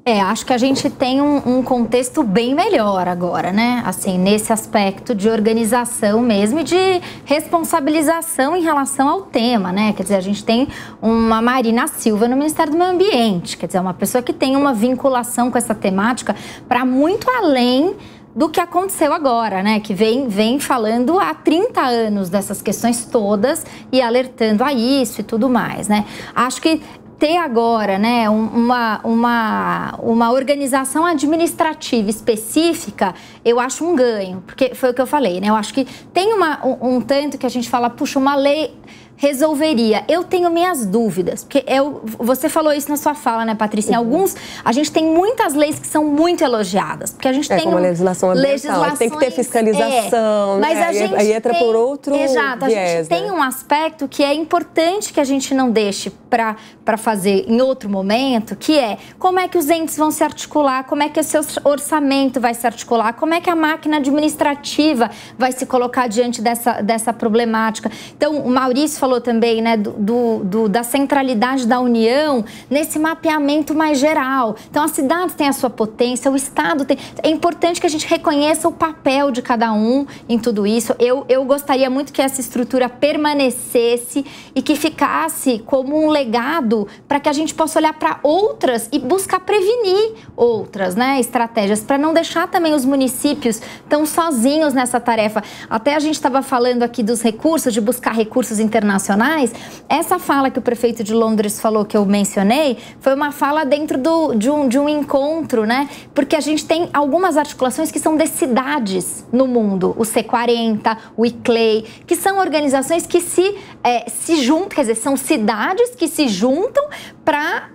S4: Acho que a gente tem um contexto bem melhor agora, né? Assim, nesse aspecto de organização mesmo e de responsabilização em relação ao tema, né? Quer dizer, a gente tem uma Marina Silva no Ministério do Meio Ambiente, quer dizer, uma pessoa que tem uma vinculação com essa temática para muito além do que aconteceu agora, né? Que vem falando há 30 anos dessas questões todas e alertando a isso e tudo mais, né? Acho que ter agora, né, uma organização administrativa específica, eu acho um ganho, porque foi o que eu falei, né? Eu acho que tem um tanto que a gente fala, puxa, uma lei resolveria. Eu tenho minhas dúvidas, porque você falou isso na sua fala, né, Patrícia? A gente tem muitas leis que são muito elogiadas, porque a gente tem
S3: como a legislação ambiental, tem que ter fiscalização,
S4: mas
S3: né?
S4: a gente
S3: aí entra por outro
S4: Exato,
S3: viés,
S4: a gente tem um aspecto que é importante que a gente não deixe para fazer em outro momento, que é como é que os entes vão se articular, como é que o seu orçamento vai se articular, como é que a máquina administrativa vai se colocar diante dessa problemática. Então, o Maurício falou também, né, da centralidade da União nesse mapeamento mais geral. Então, as cidades têm a sua potência, o Estado tem... É importante que a gente reconheça o papel de cada um em tudo isso. Eu gostaria muito que essa estrutura permanecesse e que ficasse como um legado para que a gente possa olhar para outras e buscar prevenir outras, né, estratégias, para não deixar também os municípios tão sozinhos nessa tarefa. Até a gente estava falando aqui dos recursos, de buscar recursos internacionais. internacionais, essa fala que o prefeito de Londres falou, que eu mencionei, foi uma fala dentro de um encontro, né? Porque a gente tem algumas articulações que são de cidades no mundo, o C40, o ICLEI, que são organizações que se juntam, quer dizer, são cidades que se juntam para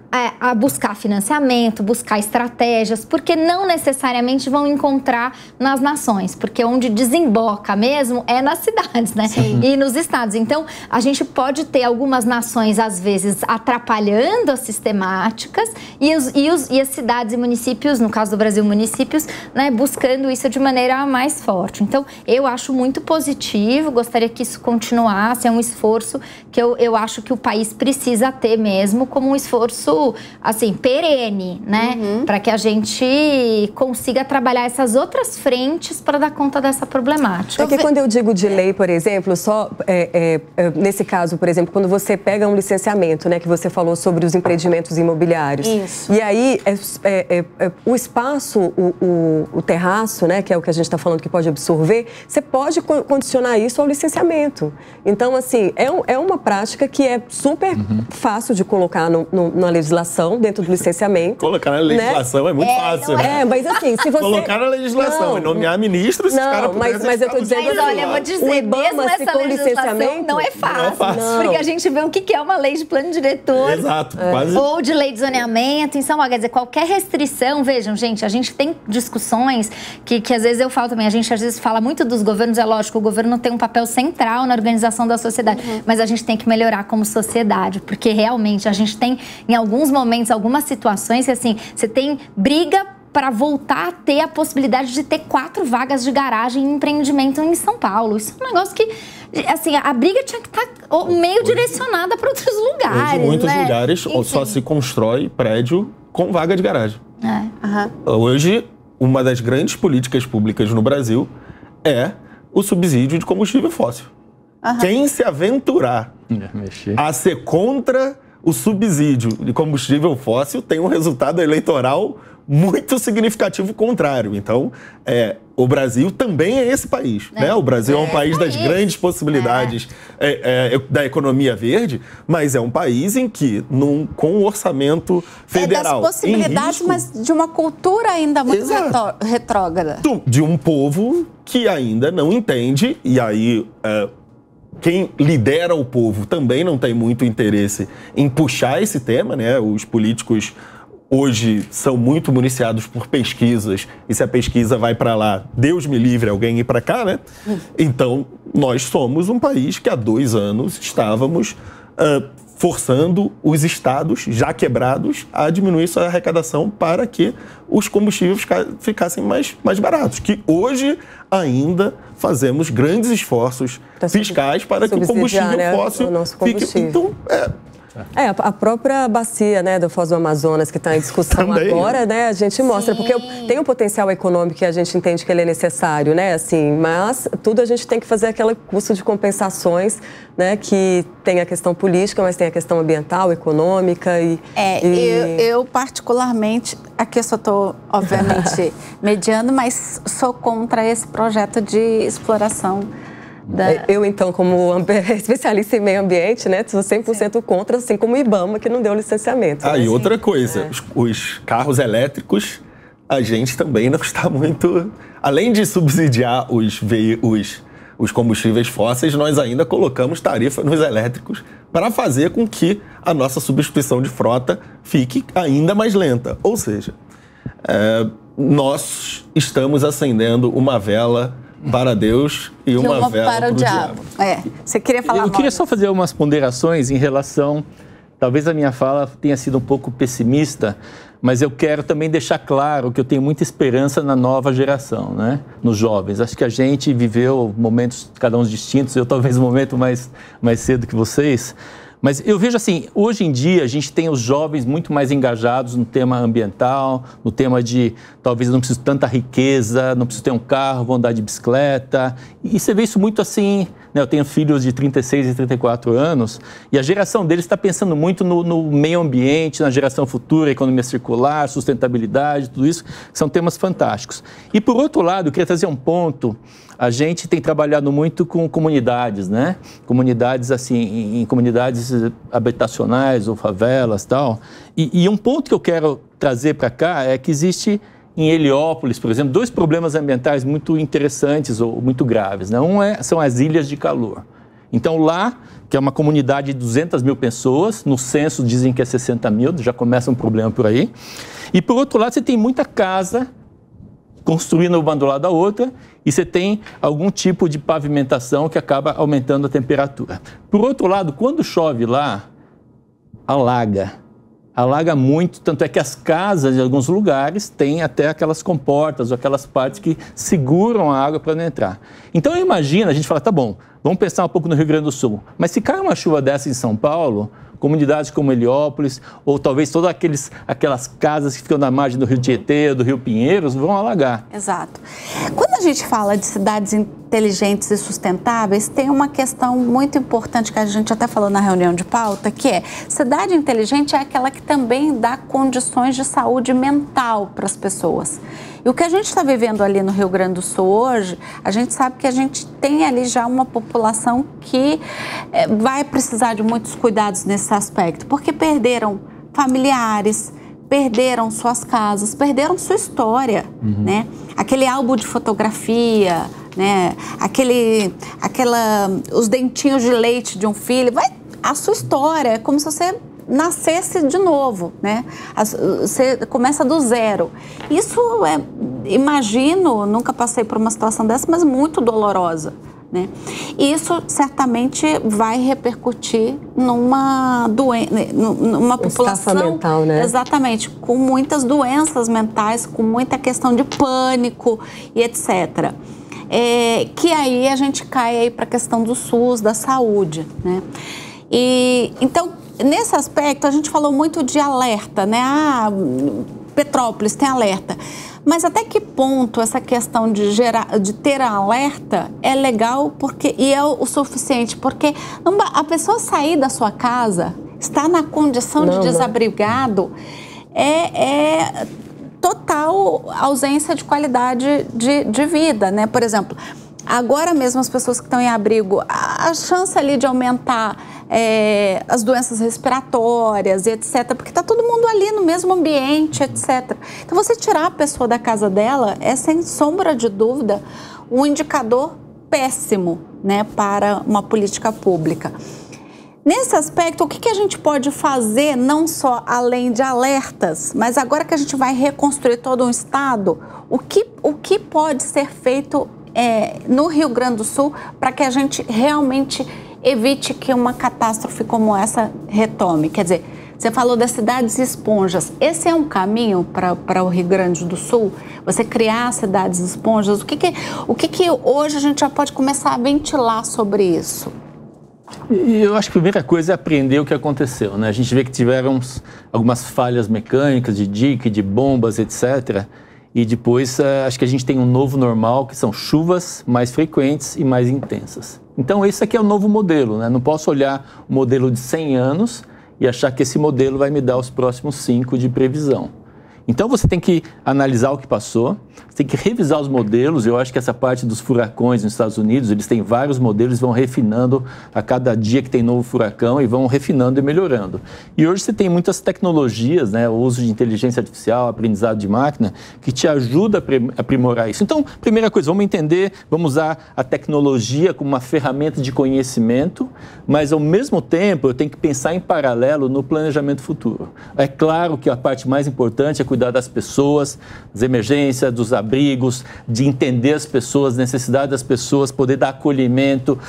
S4: buscar financiamento, buscar estratégias, porque não necessariamente vão encontrar nas nações, porque onde desemboca mesmo é nas cidades, né? Sim. E nos estados. Então, a gente pode ter algumas nações, às vezes, atrapalhando as sistemáticas e as cidades e municípios, no caso do Brasil, municípios, né, buscando isso de maneira mais forte. Então, eu acho muito positivo, gostaria que isso continuasse, é um esforço que eu acho que o país precisa ter mesmo, como um esforço assim, perene, né? Para que a gente consiga trabalhar essas outras frentes para dar conta dessa problemática.
S3: Porque quando eu digo de lei, por exemplo, nesse caso, por exemplo, quando você pega um licenciamento, né, que você falou sobre os empreendimentos imobiliários. Isso. E aí, o espaço, o terraço, né, que é o que a gente está falando que pode absorver, você pode condicionar isso ao licenciamento. Então, assim, é uma prática que é super fácil de colocar na legislação, dentro do licenciamento.
S5: Colocar na legislação, né? É muito fácil.
S3: Né? Mas assim, se você...
S5: Colocar na legislação e nomear ministros,
S3: mas eu tô dizendo...
S4: Mas olha, eu vou dizer, mesmo essa legislação não é fácil. Porque a gente vê o que é uma lei de plano diretor.
S5: Exato, quase.
S4: Ou de lei de zoneamento. Então, quer dizer, qualquer restrição, vejam, gente, a gente tem discussões que às vezes eu falo também, a gente às vezes fala muito dos governos, é lógico, o governo tem um papel central na organização da sociedade, mas a gente tem que melhorar como sociedade, porque realmente a gente tem, em alguns momentos, algumas situações que, assim, você tem briga para voltar a ter a possibilidade de ter 4 vagas de garagem em empreendimento em São Paulo. Isso é um negócio que, assim, a briga tinha que estar meio direcionada para outros lugares.
S5: Hoje, em muitos
S4: né?
S5: lugares, só se constrói prédio com vaga de garagem. Hoje, uma das grandes políticas públicas no Brasil é o subsídio de combustível fóssil. Quem se aventurar a ser contra o subsídio de combustível fóssil tem um resultado eleitoral muito significativo contrário. Então, o Brasil também é esse país. Né? O Brasil é um país das grandes possibilidades da economia verde, mas é um país em que, com um orçamento federal...
S2: das possibilidades,
S5: risco,
S2: mas de uma cultura ainda muito retrógrada.
S5: De um povo que ainda não entende, e aí... quem lidera o povo também não tem muito interesse em puxar esse tema, né? Os políticos hoje são muito municiados por pesquisas, e se a pesquisa vai para lá, Deus me livre, alguém ir para cá, né? Então, nós somos um país que há 2 anos estávamos forçando os estados já quebrados a diminuir sua arrecadação para que os combustíveis ficassem mais baratos. Que hoje ainda fazemos grandes esforços fiscais para que o combustível fóssil fique... Então,
S3: a própria bacia, né, do Foz do Amazonas, que está em discussão também, agora, né, a gente mostra, porque tem um potencial econômico que a gente entende que ele é necessário, né, assim, mas tudo a gente tem que fazer aquele custo de compensações, né, que tem a questão política, mas tem a questão ambiental, econômica
S2: eu particularmente, aqui eu só estou, obviamente, mediando, mas sou contra esse projeto de exploração.
S3: Eu, então, como especialista em meio ambiente, né, sou 100% contra, assim como o IBAMA, que não deu licenciamento.
S5: E outra coisa, os carros elétricos, a gente também não está muito... Além de subsidiar os combustíveis fósseis, nós ainda colocamos tarifa nos elétricos para fazer com que a nossa substituição de frota fique ainda mais lenta. Ou seja, nós estamos acendendo uma vela para Deus e uma vela para o diabo.
S2: Você queria falar?
S1: Eu queria só fazer umas ponderações em relação... Talvez a minha fala tenha sido um pouco pessimista, mas eu quero também deixar claro que eu tenho muita esperança na nova geração, né? Nos jovens. Acho que a gente viveu momentos, cada um distintos, eu talvez um momento mais cedo que vocês. Mas eu vejo assim, hoje em dia a gente tem os jovens muito mais engajados no tema ambiental, no tema de talvez não preciso tanta riqueza, não preciso ter um carro, vou andar de bicicleta. E você vê isso muito assim, né? Eu tenho filhos de 36 e 34 anos e a geração deles está pensando muito no meio ambiente, na geração futura, economia circular, sustentabilidade, tudo isso, são temas fantásticos. E, por outro lado, eu queria trazer um ponto. A gente tem trabalhado muito com comunidades, né? Comunidades, assim, em comunidades habitacionais ou favelas e tal. E um ponto que eu quero trazer para cá é que existe em Heliópolis, por exemplo, 2 problemas ambientais muito interessantes ou muito graves, né? São as ilhas de calor. Então, lá, que é uma comunidade de 200 mil pessoas, no censo dizem que é 60 mil, já começa um problema por aí. E, por outro lado, você tem muita casa construindo uma do lado da outra, e você tem algum tipo de pavimentação que acaba aumentando a temperatura. Por outro lado, quando chove lá, alaga muito, tanto é que as casas em alguns lugares têm até aquelas comportas ou aquelas partes que seguram a água para não entrar. Então, imagina, a gente fala, tá bom, vamos pensar um pouco no Rio Grande do Sul, mas se cai uma chuva dessa em São Paulo, comunidades como Heliópolis, ou talvez todas aquelas casas que ficam na margem do Rio Tietê, do Rio Pinheiros, vão alagar.
S2: Exato. Quando a gente fala de cidades inteligentes e sustentáveis, tem uma questão muito importante que a gente até falou na reunião de pauta, que é, cidade inteligente é aquela que também dá condições de saúde mental para as pessoas. E o que a gente está vivendo ali no Rio Grande do Sul hoje, a gente sabe que a gente tem ali já uma população que vai precisar de muitos cuidados nesse aspecto, porque perderam familiares, perderam suas casas, perderam sua história, né? Aquele álbum de fotografia, né? Os dentinhos de leite de um filho, a sua história é como se você nascesse de novo, né? Você começa do zero. Isso imagino, nunca passei por uma situação dessa, mas muito dolorosa, né? E isso certamente vai repercutir numa população
S3: mental, né?
S2: Exatamente, com muitas doenças mentais, com muita questão de pânico e etc. Que aí a gente cai aí para a questão do SUS, da saúde, né? E então, nesse aspecto, a gente falou muito de alerta, né? Petrópolis tem alerta. Mas até que ponto essa questão de ter alerta é legal e é o suficiente? Porque a pessoa sair da sua casa, estar na condição de desabrigado, é total ausência de qualidade de vida, né? Por exemplo, agora mesmo as pessoas que estão em abrigo, a chance ali de aumentar as doenças respiratórias, etc., porque está todo mundo ali no mesmo ambiente, etc. Então, você tirar a pessoa da casa dela é, sem sombra de dúvida, um indicador péssimo, né, para uma política pública. Nesse aspecto, o que a gente pode fazer, não só além de alertas, mas agora que a gente vai reconstruir todo um estado, o que pode ser feito no Rio Grande do Sul para que a gente realmente evite que uma catástrofe como essa retome? Quer dizer, você falou das cidades esponjas. Esse é um caminho para o Rio Grande do Sul? Você criar cidades esponjas? O que hoje a gente já pode começar a ventilar sobre isso?
S1: E eu acho que a primeira coisa é aprender o que aconteceu, né? A gente vê que tiveram algumas falhas mecânicas de dique, de bombas, etc. E depois acho que a gente tem um novo normal, que são chuvas mais frequentes e mais intensas. Então esse aqui é o novo modelo, né? Não posso olhar o modelo de 100 anos e achar que esse modelo vai me dar os próximos 5 de previsão. Então você tem que analisar o que passou, você tem que revisar os modelos. Eu acho que essa parte dos furacões nos Estados Unidos, eles têm vários modelos, vão refinando a cada dia que tem novo furacão e vão refinando e melhorando. E hoje você tem muitas tecnologias, né, o uso de inteligência artificial, aprendizado de máquina, que te ajuda a aprimorar isso. Então, primeira coisa, vamos entender, vamos usar a tecnologia como uma ferramenta de conhecimento, mas ao mesmo tempo eu tenho que pensar em paralelo no planejamento futuro. É claro que a parte mais importante é cuidar das pessoas, das emergências, dos abrigos, de entender as pessoas, necessidade das pessoas, poder dar acolhimento,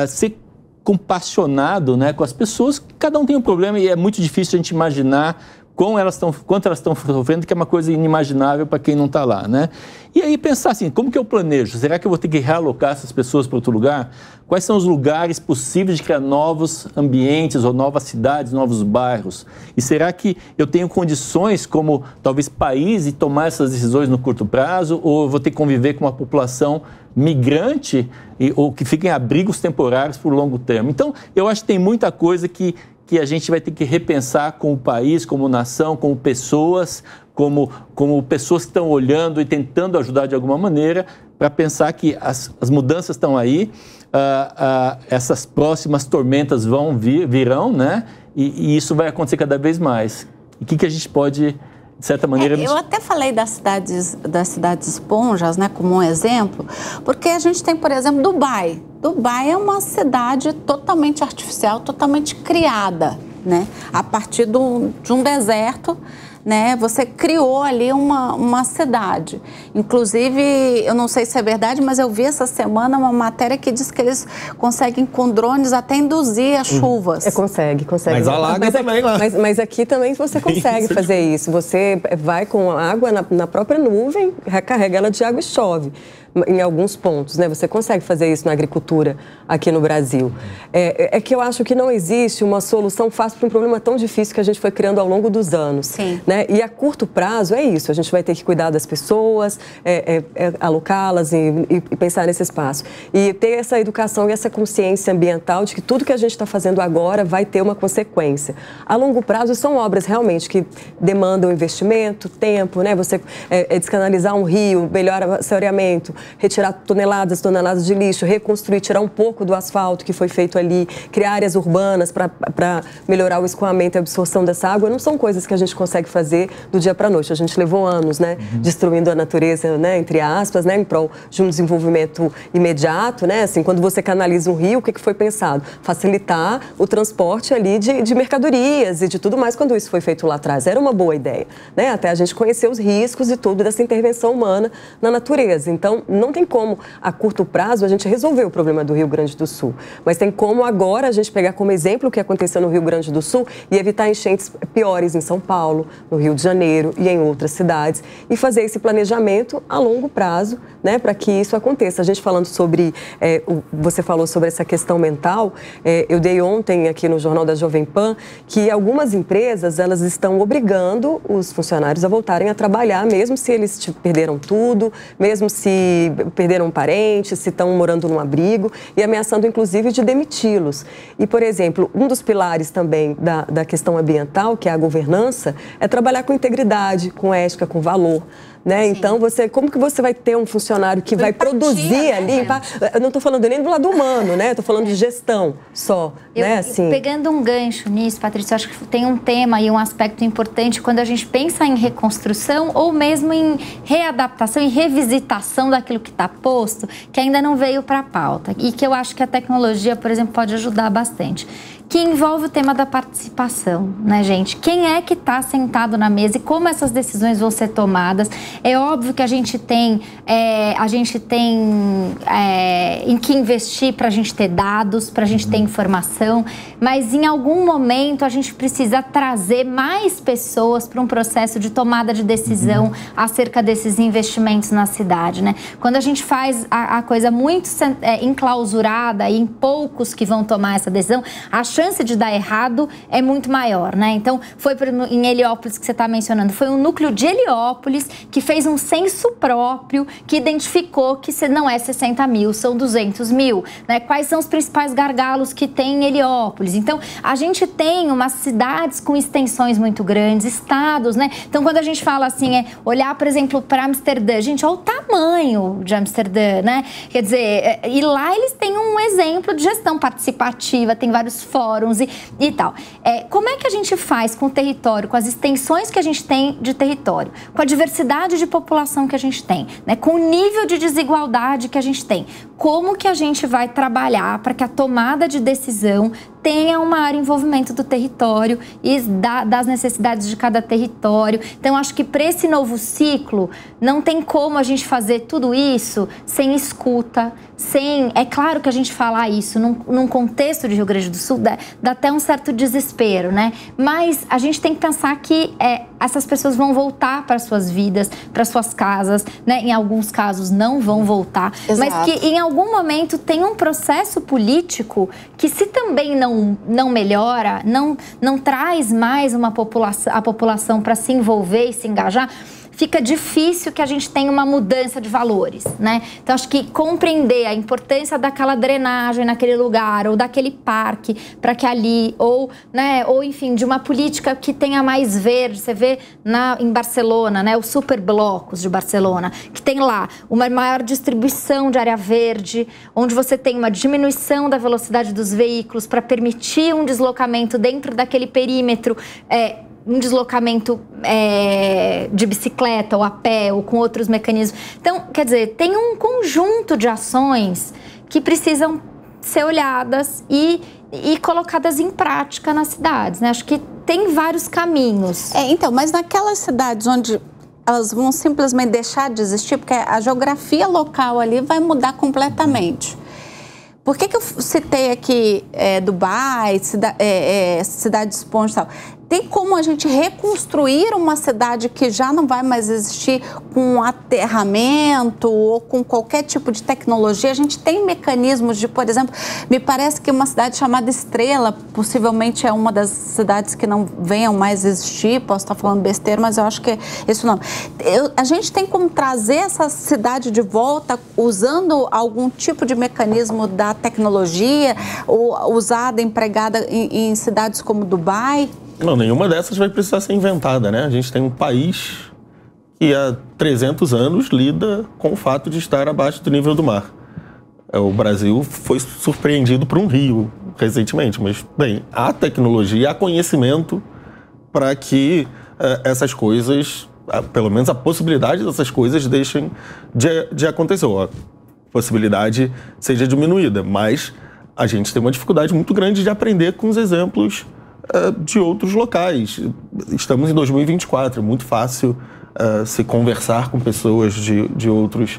S1: ser compassionado, né, com as pessoas. Cada um tem um problema e é muito difícil a gente imaginar quanto elas estão sofrendo, que é uma coisa inimaginável para quem não está lá, né? E aí pensar assim, como que eu planejo? Será que eu vou ter que realocar essas pessoas para outro lugar? Quais são os lugares possíveis de criar novos ambientes ou novas cidades, novos bairros? E será que eu tenho condições como talvez país de tomar essas decisões no curto prazo, ou eu vou ter que conviver com uma população migrante ou que fica em abrigos temporários por longo termo? Então, eu acho que tem muita coisa que a gente vai ter que repensar como país, como nação, como pessoas, como pessoas que estão olhando e tentando ajudar de alguma maneira, para pensar que as mudanças estão aí, essas próximas tormentas virão, né? E isso vai acontecer cada vez mais. E o que a gente pode, de certa maneira...
S2: Eu até falei das cidades esponjas, né, como um exemplo, porque a gente tem, por exemplo, Dubai. Dubai é uma cidade totalmente artificial, totalmente criada, né? A partir de um deserto, né? Você criou ali uma cidade. Inclusive, eu não sei se é verdade, mas eu vi essa semana uma matéria que diz que eles conseguem com drones até induzir as chuvas.
S3: Consegue.
S5: Mas alaga também lá.
S3: Mas aqui também você consegue fazer isso. Você vai com água na própria nuvem, recarrega ela de água e chove. Em alguns pontos, né? Você consegue fazer isso na agricultura aqui no Brasil. É que eu acho que não existe uma solução fácil para um problema tão difícil que a gente foi criando ao longo dos anos.
S2: Sim.
S3: Né? E a curto prazo é isso, a gente vai ter que cuidar das pessoas, alocá-las e pensar nesse espaço. E ter essa educação e essa consciência ambiental de que tudo que a gente está fazendo agora vai ter uma consequência. A longo prazo são obras realmente que demandam investimento, tempo, né? Você descanalizar um rio, melhora o assoreamento, retirar toneladas de lixo, reconstruir, tirar um pouco do asfalto que foi feito ali, criar áreas urbanas para melhorar o escoamento e a absorção dessa água, não são coisas que a gente consegue fazer do dia para a noite. A gente levou anos, né, destruindo a natureza, né, entre aspas, né, em prol de um desenvolvimento imediato, né, assim, quando você canaliza um rio, o que foi pensado? Facilitar o transporte ali de mercadorias e de tudo mais, quando isso foi feito lá atrás. Era uma boa ideia, né, até a gente conhecer os riscos e tudo dessa intervenção humana na natureza. Então, não tem como, a curto prazo, a gente resolver o problema do Rio Grande do Sul. Mas tem como agora a gente pegar como exemplo o que aconteceu no Rio Grande do Sul e evitar enchentes piores em São Paulo, no Rio de Janeiro e em outras cidades. E fazer esse planejamento a longo prazo, né, para que isso aconteça. A gente falando sobre, você falou sobre essa questão mental, eu dei ontem aqui no Jornal da Jovem Pan que algumas empresas, elas estão obrigando os funcionários a voltarem a trabalhar, mesmo se eles perderam tudo, mesmo se perderam um parente, se estão morando num abrigo e ameaçando, inclusive, de demiti-los. E, por exemplo, um dos pilares também da questão ambiental, que é a governança, é trabalhar com integridade, com ética, com valor. Né? Então, como que você vai ter um funcionário que vai produzir ali? Eu não estou falando nem do lado humano, né? Estou falando de gestão só. Né? Assim.
S4: Pegando um gancho nisso, Patrícia, acho que tem um tema e um aspecto importante quando a gente pensa em reconstrução ou mesmo em readaptação e revisitação daquilo que está posto, que ainda não veio para a pauta. E que eu acho que a tecnologia, por exemplo, pode ajudar bastante. Que envolve o tema da participação, né, gente? Quem é que está sentado na mesa e como essas decisões vão ser tomadas? É óbvio que a gente tem em que investir para a gente ter dados, para a gente ter informação, mas em algum momento a gente precisa trazer mais pessoas para um processo de tomada de decisão acerca desses investimentos na cidade, né? Quando a gente faz a coisa muito enclausurada e em poucos que vão tomar essa decisão, a chance de dar errado é muito maior, né? Então, foi em Heliópolis que você está mencionando, foi um núcleo de Heliópolis que fez um censo próprio, que identificou que não é 60 mil, são 200 mil, né? Quais são os principais gargalos que tem em Heliópolis? Então, a gente tem umas cidades com extensões muito grandes, estados, né? Então, quando a gente fala assim, olhar, por exemplo, para Amsterdã, gente, olha o tamanho de Amsterdã, né? Quer dizer, e lá eles têm um exemplo de gestão participativa, tem vários fóruns e tal. Como é que a gente faz com o território, com as extensões que a gente tem de território, com a diversidade de população que a gente tem, né, com o nível de desigualdade que a gente tem? Como que a gente vai trabalhar para que a tomada de decisão tenha um maior envolvimento do território e das necessidades de cada território. Então, acho que para esse novo ciclo, não tem como a gente fazer tudo isso sem escuta, sem... É claro que a gente falar isso num contexto de Rio Grande do Sul dá até um certo desespero, né? Mas a gente tem que pensar que essas pessoas vão voltar para suas vidas, para suas casas, né? Em alguns casos não vão voltar,
S2: Exato.
S4: mas que em algum momento tem um processo político que, se também não melhora, não traz mais a população para se envolver e se engajar, fica difícil que a gente tenha uma mudança de valores, né? Então, acho que compreender a importância daquela drenagem naquele lugar, ou daquele parque, para que ali, ou enfim, de uma política que tenha mais verde. Você vê em Barcelona, né, os superblocos de Barcelona, que tem lá uma maior distribuição de área verde, onde você tem uma diminuição da velocidade dos veículos para permitir um deslocamento dentro daquele perímetro, um deslocamento de bicicleta ou a pé ou com outros mecanismos. Então, quer dizer, tem um conjunto de ações que precisam ser olhadas e colocadas em prática nas cidades, né? Acho que tem vários caminhos.
S2: Então, mas naquelas cidades onde elas vão simplesmente deixar de existir, porque a geografia local ali vai mudar completamente. Por que eu citei aqui Dubai, Cidade de Esponja e tal? Tem como a gente reconstruir uma cidade que já não vai mais existir com aterramento ou com qualquer tipo de tecnologia? A gente tem mecanismos de, por exemplo, me parece que uma cidade chamada Estrela, possivelmente é uma das cidades que não venham mais existir, posso estar falando besteira, mas eu acho que é esse o nome. A gente tem como trazer essa cidade de volta usando algum tipo de mecanismo da tecnologia, ou usada, empregada em cidades como Dubai?
S5: Não, nenhuma dessas vai precisar ser inventada, né? A gente tem um país que há 300 anos lida com o fato de estar abaixo do nível do mar. O Brasil foi surpreendido por um rio recentemente, mas, bem, há tecnologia, há conhecimento para que essas coisas, pelo menos a possibilidade dessas coisas deixem de acontecer, ou a possibilidade seja diminuída, mas a gente tem uma dificuldade muito grande de aprender com os exemplos de outros locais. Estamos em 2024, é muito fácil se conversar com pessoas de outros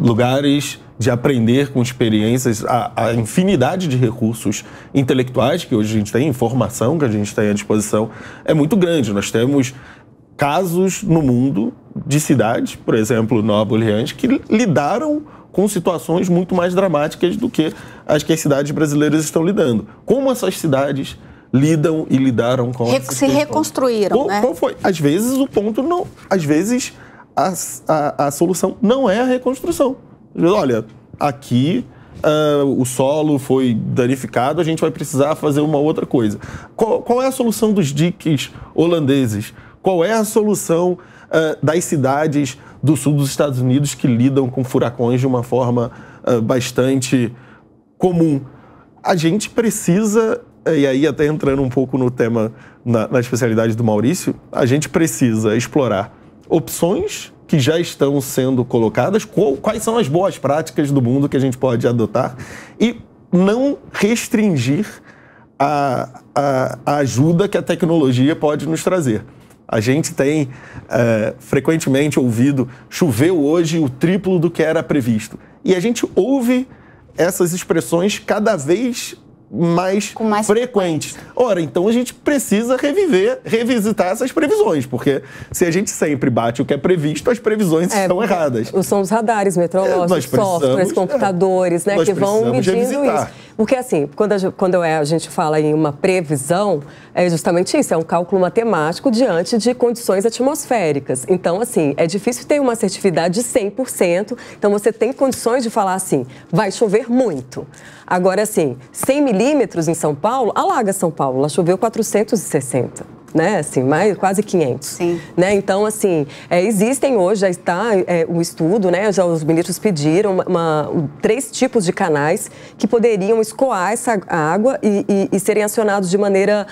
S5: lugares, de aprender com experiências, a infinidade de recursos intelectuais que hoje a gente tem, informação que a gente tem à disposição, é muito grande. Nós temos casos no mundo de cidades, por exemplo, Nova Orleans, que lidaram com situações muito mais dramáticas do que as cidades brasileiras estão lidando. Como essas cidades lidam e lidaram com essas
S2: se reconstruíram, né?
S5: Qual foi? Às vezes o ponto não... Às vezes a solução não é a reconstrução. Olha, aqui o solo foi danificado, a gente vai precisar fazer uma outra coisa. Qual é a solução dos diques holandeses? Qual é a solução das cidades do sul dos Estados Unidos que lidam com furacões de uma forma bastante comum? A gente precisa... E aí, até entrando um pouco no tema, na especialidade do Maurício, a gente precisa explorar opções que já estão sendo colocadas, quais são as boas práticas do mundo que a gente pode adotar e não restringir a ajuda que a tecnologia pode nos trazer. A gente tem frequentemente ouvido, choveu hoje o triplo do que era previsto. E a gente ouve essas expressões cada vez mais frequentes. Ora, então a gente precisa revisitar essas previsões, porque se a gente sempre bate o que é previsto, as previsões estão erradas.
S3: São os radares meteorológicos, softwares, computadores, né, que vão medindo isso. Porque assim, quando a gente fala em uma previsão, é justamente isso, é um cálculo matemático diante de condições atmosféricas. Então, assim, é difícil ter uma assertividade de 100%, então você tem condições de falar assim, vai chover muito. Agora, assim, 100 milímetros em São Paulo, alaga São Paulo, lá choveu 460. né? Assim, quase 500.
S2: Sim.
S3: Né? Então, assim, existem hoje, já está um estudo, né? Já os ministros pediram 3 tipos de canais que poderiam escoar essa água e serem acionados de maneira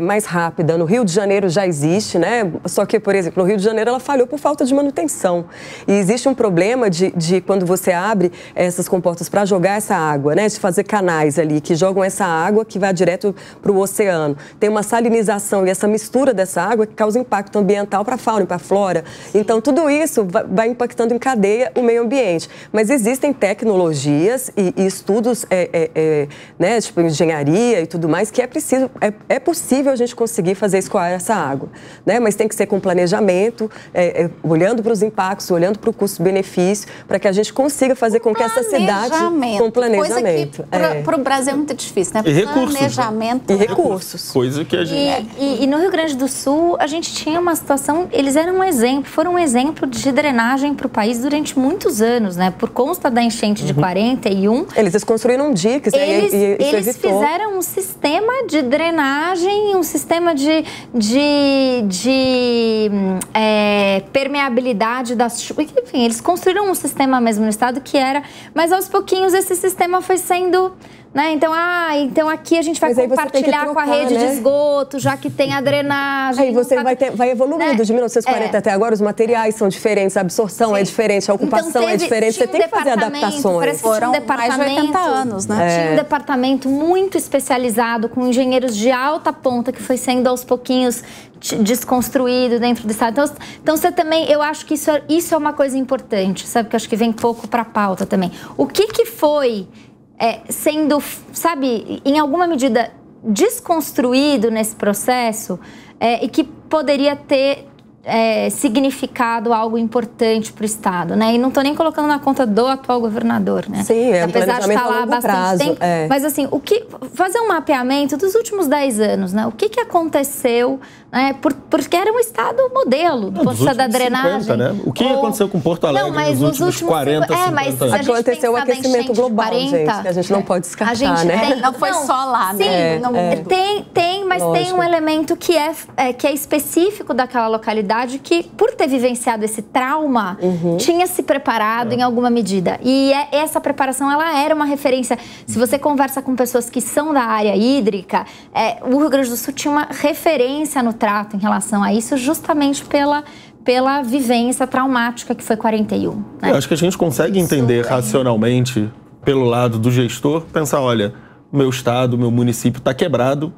S3: mais rápida. No Rio de Janeiro já existe, né? Só que, por exemplo, no Rio de Janeiro ela falhou por falta de manutenção. E existe um problema de quando você abre essas comportas para jogar essa água, né? De fazer canais ali que jogam essa água que vai direto para o oceano. Tem uma salinização e essa mistura dessa água que causa impacto ambiental para a fauna e para a flora. Então, tudo isso vai impactando em cadeia o meio ambiente. Mas existem tecnologias e estudos, né, tipo engenharia e tudo mais, que é possível a gente conseguir fazer escoar essa água, né? Mas tem que ser com planejamento, olhando para os impactos, olhando para o custo-benefício, para que a gente consiga fazer com que essa cidade com planejamento.
S2: Coisa que para o Brasil é muito difícil, né?
S5: E recursos.
S2: Planejamento.
S3: E recursos.
S5: Coisa que a gente...
S4: E no Rio Grande do Sul, a gente tinha uma situação, eles eram foram um exemplo de drenagem para o país durante muitos anos, né? Por conta da enchente de 41.
S3: Eles construíram diques,
S4: eles fizeram um sistema de drenagem, um sistema de permeabilidade das chuvas. Enfim, eles construíram um sistema mesmo no estado que era... Mas aos pouquinhos esse sistema foi sendo... Né? Então aqui a gente vai compartilhar com a rede de esgoto, já que tem a drenagem.
S3: Aí você vai evoluindo, né? De 1940 até agora, os materiais são diferentes, a absorção é diferente, a ocupação é diferente, você tem que fazer adaptações.
S2: Foram mais de 80 anos, né?
S4: Tinha um departamento muito especializado, com engenheiros de alta ponta, que foi sendo aos pouquinhos desconstruído dentro do estado. Então você também, eu acho que isso é uma coisa importante, sabe? Que eu acho que vem pouco para a pauta também. O que foi... sendo, sabe, em alguma medida desconstruído nesse processo e que poderia ter significado algo importante para o Estado, né? E não estou nem colocando na conta do atual governador, né?
S3: Sim,
S4: apesar de estar lá há bastante tempo. Mas assim, fazer um mapeamento dos últimos 10 anos, né? O que aconteceu, né? Porque era um Estado modelo do ponto de vista da drenagem.
S5: 50, né? O que aconteceu com Porto Alegre nos últimos 40, 50 anos?
S3: Aconteceu o aquecimento global, 40, gente, que a gente não pode descartar, né?
S2: Não foi só lá, né?
S4: Mas tem um elemento que é específico daquela localidade, que, por ter vivenciado esse trauma, tinha se preparado em alguma medida. E essa preparação, ela era uma referência. Se você conversa com pessoas que são da área hídrica, o Rio Grande do Sul tinha uma referência no trato em relação a isso, justamente pela vivência traumática que foi 41. Né?
S5: Eu acho que a gente consegue entender racionalmente, pelo lado do gestor, pensar, olha, o meu estado, o meu município está quebrado,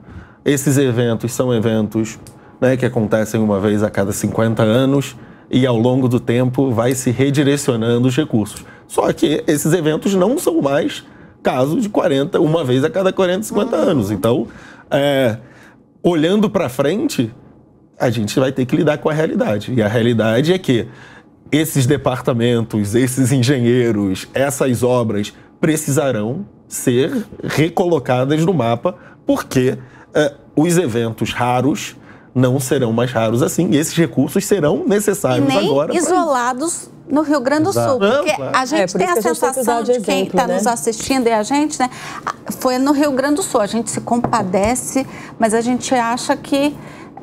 S5: esses eventos são eventos, né, que acontecem uma vez a cada 50 anos e ao longo do tempo vai se redirecionando os recursos. Só que esses eventos não são mais casos de uma vez a cada 40, 50 anos. Então, olhando para frente, a gente vai ter que lidar com a realidade. E a realidade é que esses departamentos, esses engenheiros, essas obras precisarão ser recolocadas no mapa, porque os eventos raros não serão mais raros assim, e esses recursos serão necessários agora.
S2: Nem isolados no Rio Grande do Sul, porque a gente tem a sensação de quem está nos assistindo e a gente, né? Foi no Rio Grande do Sul, a gente se compadece, mas a gente acha que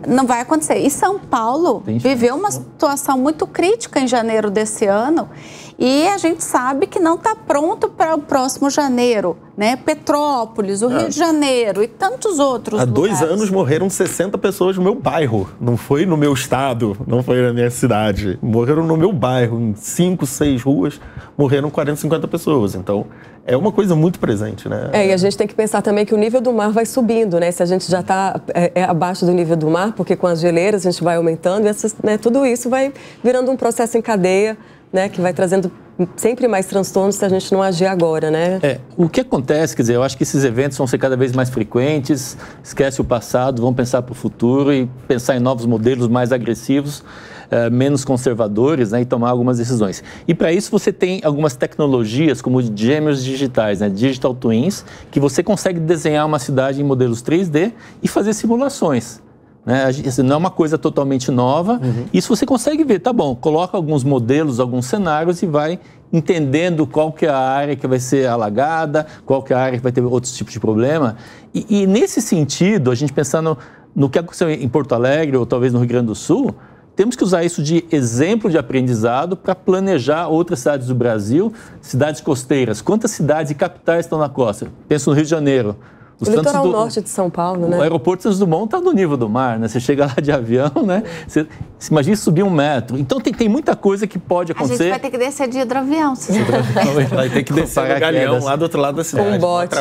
S2: não vai acontecer. E São Paulo viveu uma situação muito crítica em janeiro desse ano e a gente sabe que não está pronto para o próximo janeiro, né? Petrópolis, o Rio de Janeiro e tantos outros lugares.
S5: Há 2 anos morreram 60 pessoas no meu bairro, não foi no meu estado, não foi na minha cidade. Morreram no meu bairro, em 5, 6 ruas, morreram 40, 50 pessoas. Então, é uma coisa muito presente, né?
S3: E a gente tem que pensar também que o nível do mar vai subindo, né? Se a gente já está abaixo do nível do mar, porque com as geleiras a gente vai aumentando, e tudo isso vai virando um processo em cadeia, né? Que vai trazendo sempre mais transtornos se a gente não agir agora, né?
S1: O que acontece, quer dizer, eu acho que esses eventos vão ser cada vez mais frequentes, esquece o passado, vão pensar para o futuro e pensar em novos modelos mais agressivos, menos conservadores, né, e tomar algumas decisões. E para isso você tem algumas tecnologias como gêmeos digitais, né, Digital Twins, que você consegue desenhar uma cidade em modelos 3D e fazer simulações. Né? Não é uma coisa totalmente nova. Isso você consegue ver, tá bom, coloca alguns modelos, alguns cenários e vai entendendo qual que é a área que vai ser alagada, qual que é a área que vai ter outros tipos de problema. E nesse sentido, a gente pensando no que aconteceu em Porto Alegre ou talvez no Rio Grande do Sul, temos que usar isso de exemplo de aprendizado para planejar outras cidades do Brasil, cidades costeiras. Quantas cidades e capitais estão na costa? Penso no Rio de Janeiro.
S3: O litoral norte de São Paulo, né?
S1: O aeroporto de Santos Dumont está no nível do mar, né? Você chega lá de avião, né? Você imagina subir 1 metro. Então tem muita coisa que pode acontecer.
S2: A gente vai ter que descer de hidroavião.
S5: Vai ter que descer no galeão lá do outro lado da cidade.
S3: Um bote.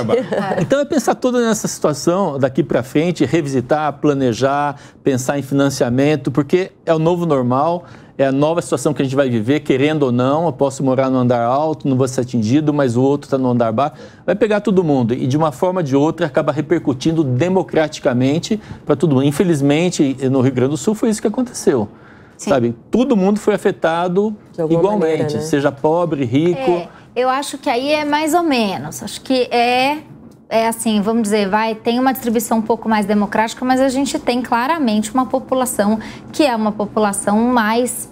S1: Então é pensar toda nessa situação daqui para frente, revisitar, planejar, pensar em financiamento, porque é o novo normal. É a nova situação que a gente vai viver, querendo ou não. Eu posso morar no andar alto, não vou ser atingido, mas o outro está no andar baixo. Vai pegar todo mundo e, de uma forma ou de outra, acaba repercutindo democraticamente para todo mundo. Infelizmente, no Rio Grande do Sul foi isso que aconteceu. Sim. Sabe? Todo mundo foi afetado igualmente, maneira, né? Seja pobre, rico.
S4: Eu acho que aí é mais ou menos. Acho que é assim, vamos dizer, tem uma distribuição um pouco mais democrática, mas a gente tem claramente uma população que é uma população mais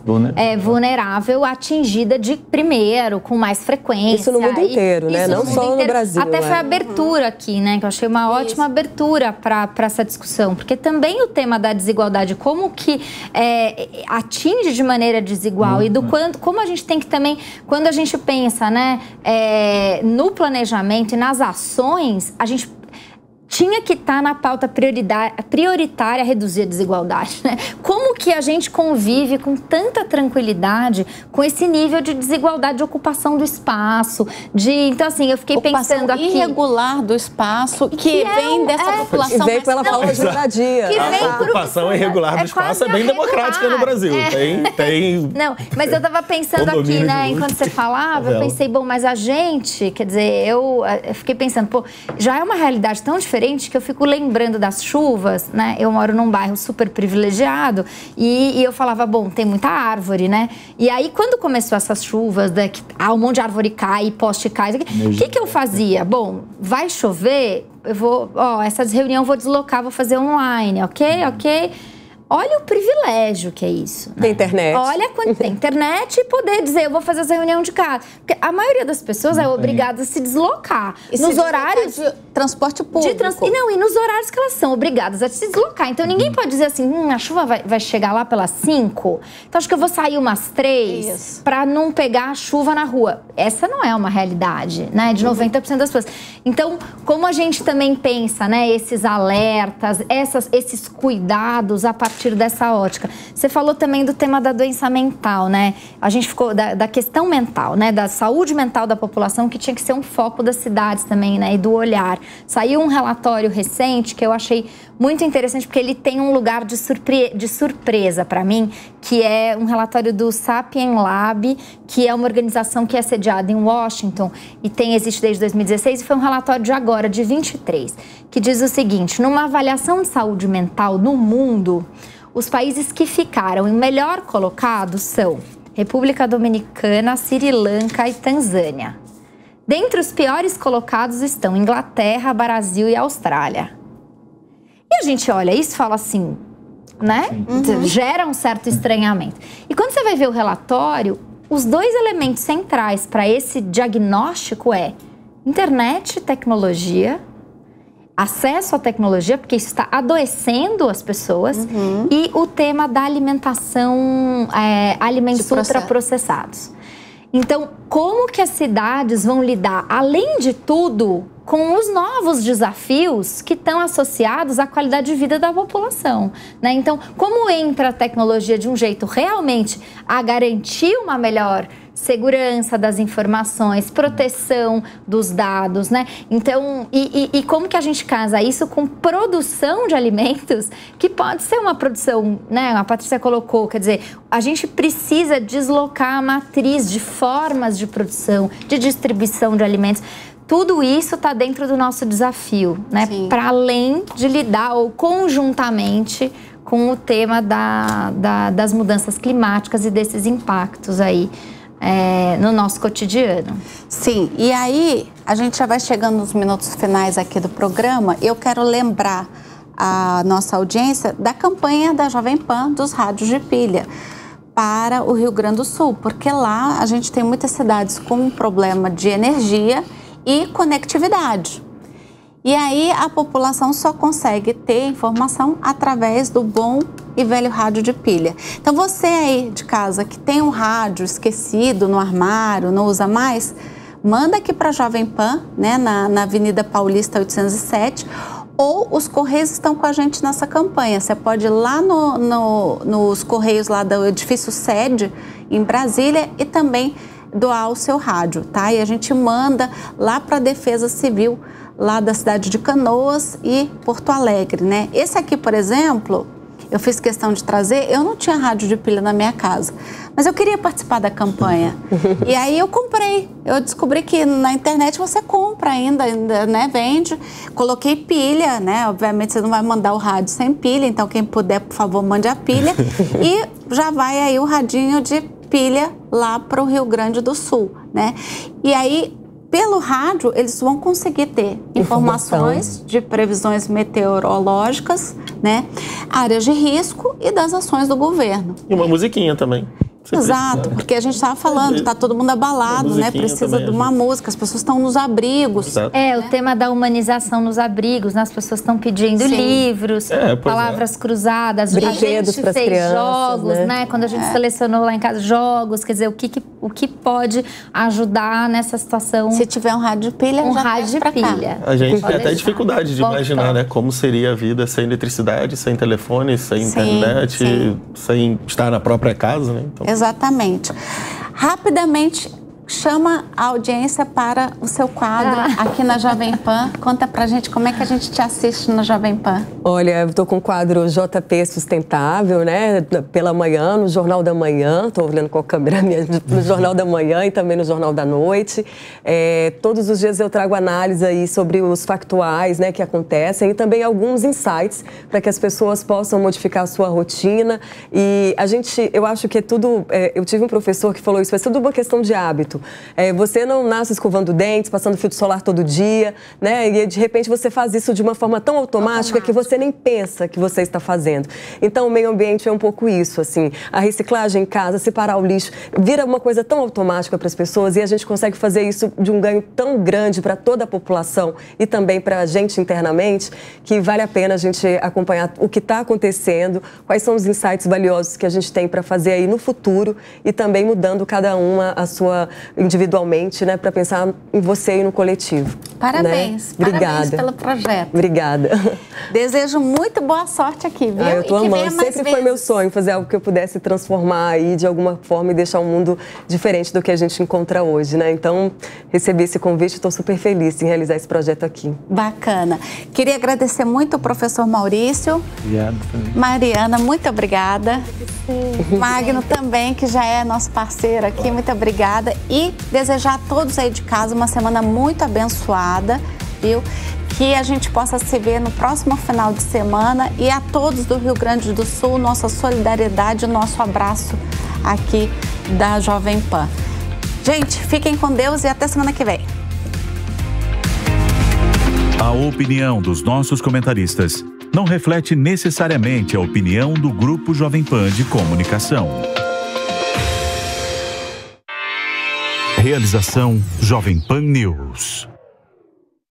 S4: vulnerável, atingida de primeiro, com mais frequência.
S3: Isso no mundo inteiro, né? Não só no Brasil.
S4: Até foi a abertura aqui, né? Que eu achei uma ótima abertura para essa discussão, porque também o tema da desigualdade, como que atinge de maneira desigual e do quanto, como a gente tem que também, quando a gente pensa, né, no planejamento e nas ações, a gente tinha que estar na pauta prioritária reduzir a desigualdade, né? Como que a gente convive com tanta tranquilidade com esse nível de desigualdade de ocupação do espaço, então assim, eu fiquei pensando aqui...
S2: irregular do espaço que vem dessa população...
S3: E vem pela falta de moradia.
S5: A ocupação irregular do espaço é bem democrática no Brasil. Tem...
S4: Não, mas eu estava pensando aqui, né, enquanto você falava, eu pensei, bom, mas a gente, quer dizer, eu fiquei pensando, pô, já é uma realidade tão diferente que eu fico lembrando das chuvas, né? Eu moro num bairro super privilegiado e eu falava, bom, tem muita árvore, né? E aí, quando começou essas chuvas, um monte de árvore cai, poste cai, o que eu fazia? Bom, vai chover, eu vou, essa reunião eu vou deslocar, vou fazer online, ok? Olha o privilégio que é isso. Né?
S3: Tem internet.
S4: Olha quando tem internet e poder dizer, eu vou fazer essa reunião de casa. Porque a maioria das pessoas é obrigada a se deslocar.
S2: E nos horários de transporte público.
S4: E nos horários que elas são obrigadas a se deslocar. Então ninguém pode dizer assim, a chuva vai chegar lá pelas 5, então acho que eu vou sair umas 3 para não pegar a chuva na rua. Essa não é uma realidade, né, de 90% das pessoas. Então, como a gente também pensa, né, esses alertas, esses cuidados a partir dessa ótica. Você falou também do tema da doença mental, né? A gente ficou da questão mental, né? Da saúde mental da população, que tinha que ser um foco das cidades também, né? E do olhar. Saiu um relatório recente que eu achei muito interessante, porque ele tem um lugar de surpresa para mim, que é um relatório do Sapien Lab, que é uma organização que é sediada em Washington e existe desde 2016, e foi um relatório de agora, de 23, que diz o seguinte: numa avaliação de saúde mental no mundo, os países que ficaram em melhor colocados são República Dominicana, Sri Lanka e Tanzânia. Dentre os piores colocados estão Inglaterra, Brasil e Austrália. E a gente olha isso e fala assim, né? Gera um certo estranhamento. E quando você vai ver o relatório, os 2 elementos centrais para esse diagnóstico é internet e tecnologia, acesso à tecnologia, porque isso está adoecendo as pessoas, e o tema da alimentação, alimentos ultraprocessados. Então, como que as cidades vão lidar, além de tudo, com os novos desafios que estão associados à qualidade de vida da população, né? Então, como entra a tecnologia de um jeito realmente a garantir uma melhor segurança das informações, proteção dos dados, né? Então, e como que a gente casa isso com produção de alimentos, que pode ser uma produção, né? A Patrícia colocou, quer dizer, a gente precisa deslocar a matriz de formas de produção, de distribuição de alimentos. Tudo isso está dentro do nosso desafio, né? Para além de lidar ou conjuntamente com o tema das mudanças climáticas e desses impactos aí no nosso cotidiano.
S2: Sim, e aí a gente já vai chegando nos minutos finais aqui do programa. Eu quero lembrar a nossa audiência da campanha da Jovem Pan dos rádios de pilha para o Rio Grande do Sul, porque lá a gente tem muitas cidades com um problema de energia e conectividade. E aí a população só consegue ter informação através do bom e velho rádio de pilha. Então você aí de casa que tem um rádio esquecido no armário, não usa mais, manda aqui para a Jovem Pan, né, na Avenida Paulista 807, ou os Correios estão com a gente nessa campanha. Você pode ir lá nos Correios lá do edifício sede em Brasília e também doar o seu rádio, tá? E a gente manda lá para a Defesa Civil, lá da cidade de Canoas e Porto Alegre, né? Esse aqui, por exemplo, eu fiz questão de trazer, eu não tinha rádio de pilha na minha casa, mas eu queria participar da campanha. E aí eu comprei, eu descobri que na internet você compra ainda, né, vende. Coloquei pilha, né, obviamente você não vai mandar o rádio sem pilha, então quem puder, por favor, mande a pilha. E já vai aí o radinho de pilha lá para o Rio Grande do Sul, né? E aí, pelo rádio, eles vão conseguir ter informações de previsões meteorológicas, né? Áreas de risco e das ações do governo.
S5: E uma musiquinha também.
S2: Exato, porque a gente estava falando, está todo mundo abalado, né? Precisa de uma música, as pessoas estão nos abrigos.
S5: Exato.
S4: O tema da humanização nos abrigos, né? As pessoas estão pedindo livros, palavras cruzadas,
S3: brinquedos para as crianças,
S4: jogos, né? Quando a gente selecionou lá em casa jogos, quer dizer, o que pode ajudar nessa situação?
S2: Se tiver um rádio de pilha,
S4: um rádio de pilha.
S5: A gente tem até dificuldade de imaginar, né? Como seria a vida sem eletricidade, sem telefone, sem internet, sem estar na própria casa, né? Então...
S2: Exatamente. Rapidamente, chama a audiência para o seu quadro aqui na Jovem Pan. Conta pra gente como é que a gente te assiste na Jovem Pan.
S3: Olha, eu estou com o quadro JP Sustentável, né? Pela manhã, no Jornal da Manhã. Estou olhando com a câmera minha no Jornal da Manhã e também no Jornal da Noite. Todos os dias eu trago análise aí sobre os factuais, né, que acontecem e também alguns insights para que as pessoas possam modificar a sua rotina. E eu acho que é tudo... eu tive um professor que falou isso, é tudo uma questão de hábito. Você não nasce escovando dentes, passando filtro solar todo dia, né? E de repente você faz isso de uma forma tão automática que você nem pensa que você está fazendo. Então o meio ambiente é um pouco isso, assim, a reciclagem em casa, separar o lixo, vira uma coisa tão automática para as pessoas e a gente consegue fazer isso de um ganho tão grande para toda a população e também para a gente internamente, que vale a pena a gente acompanhar o que está acontecendo, quais são os insights valiosos que a gente tem para fazer aí no futuro e também mudando cada uma a sua individualmente, né, para pensar em você e no coletivo.
S2: Parabéns,
S3: né?
S2: Parabéns pelo projeto.
S3: Obrigada.
S2: Desejo muito boa sorte aqui, viu?
S3: Eu tô amando, sempre foi meu sonho fazer algo que eu pudesse transformar aí de alguma forma e deixar um mundo diferente do que a gente encontra hoje, né? Então, recebi esse convite e estou super feliz em realizar esse projeto aqui.
S2: Bacana. Queria agradecer muito ao professor Maurício.
S1: Obrigado.
S2: Mariana, muito obrigada. Magno também, que já é nosso parceiro aqui, muito obrigada. E desejar a todos aí de casa uma semana muito abençoada, viu? Que a gente possa se ver no próximo final de semana e a todos do Rio Grande do Sul, nossa solidariedade, nosso abraço aqui da Jovem Pan. Gente, fiquem com Deus e até semana que vem.
S6: A opinião dos nossos comentaristas não reflete necessariamente a opinião do Grupo Jovem Pan de Comunicação. Realização Jovem Pan News.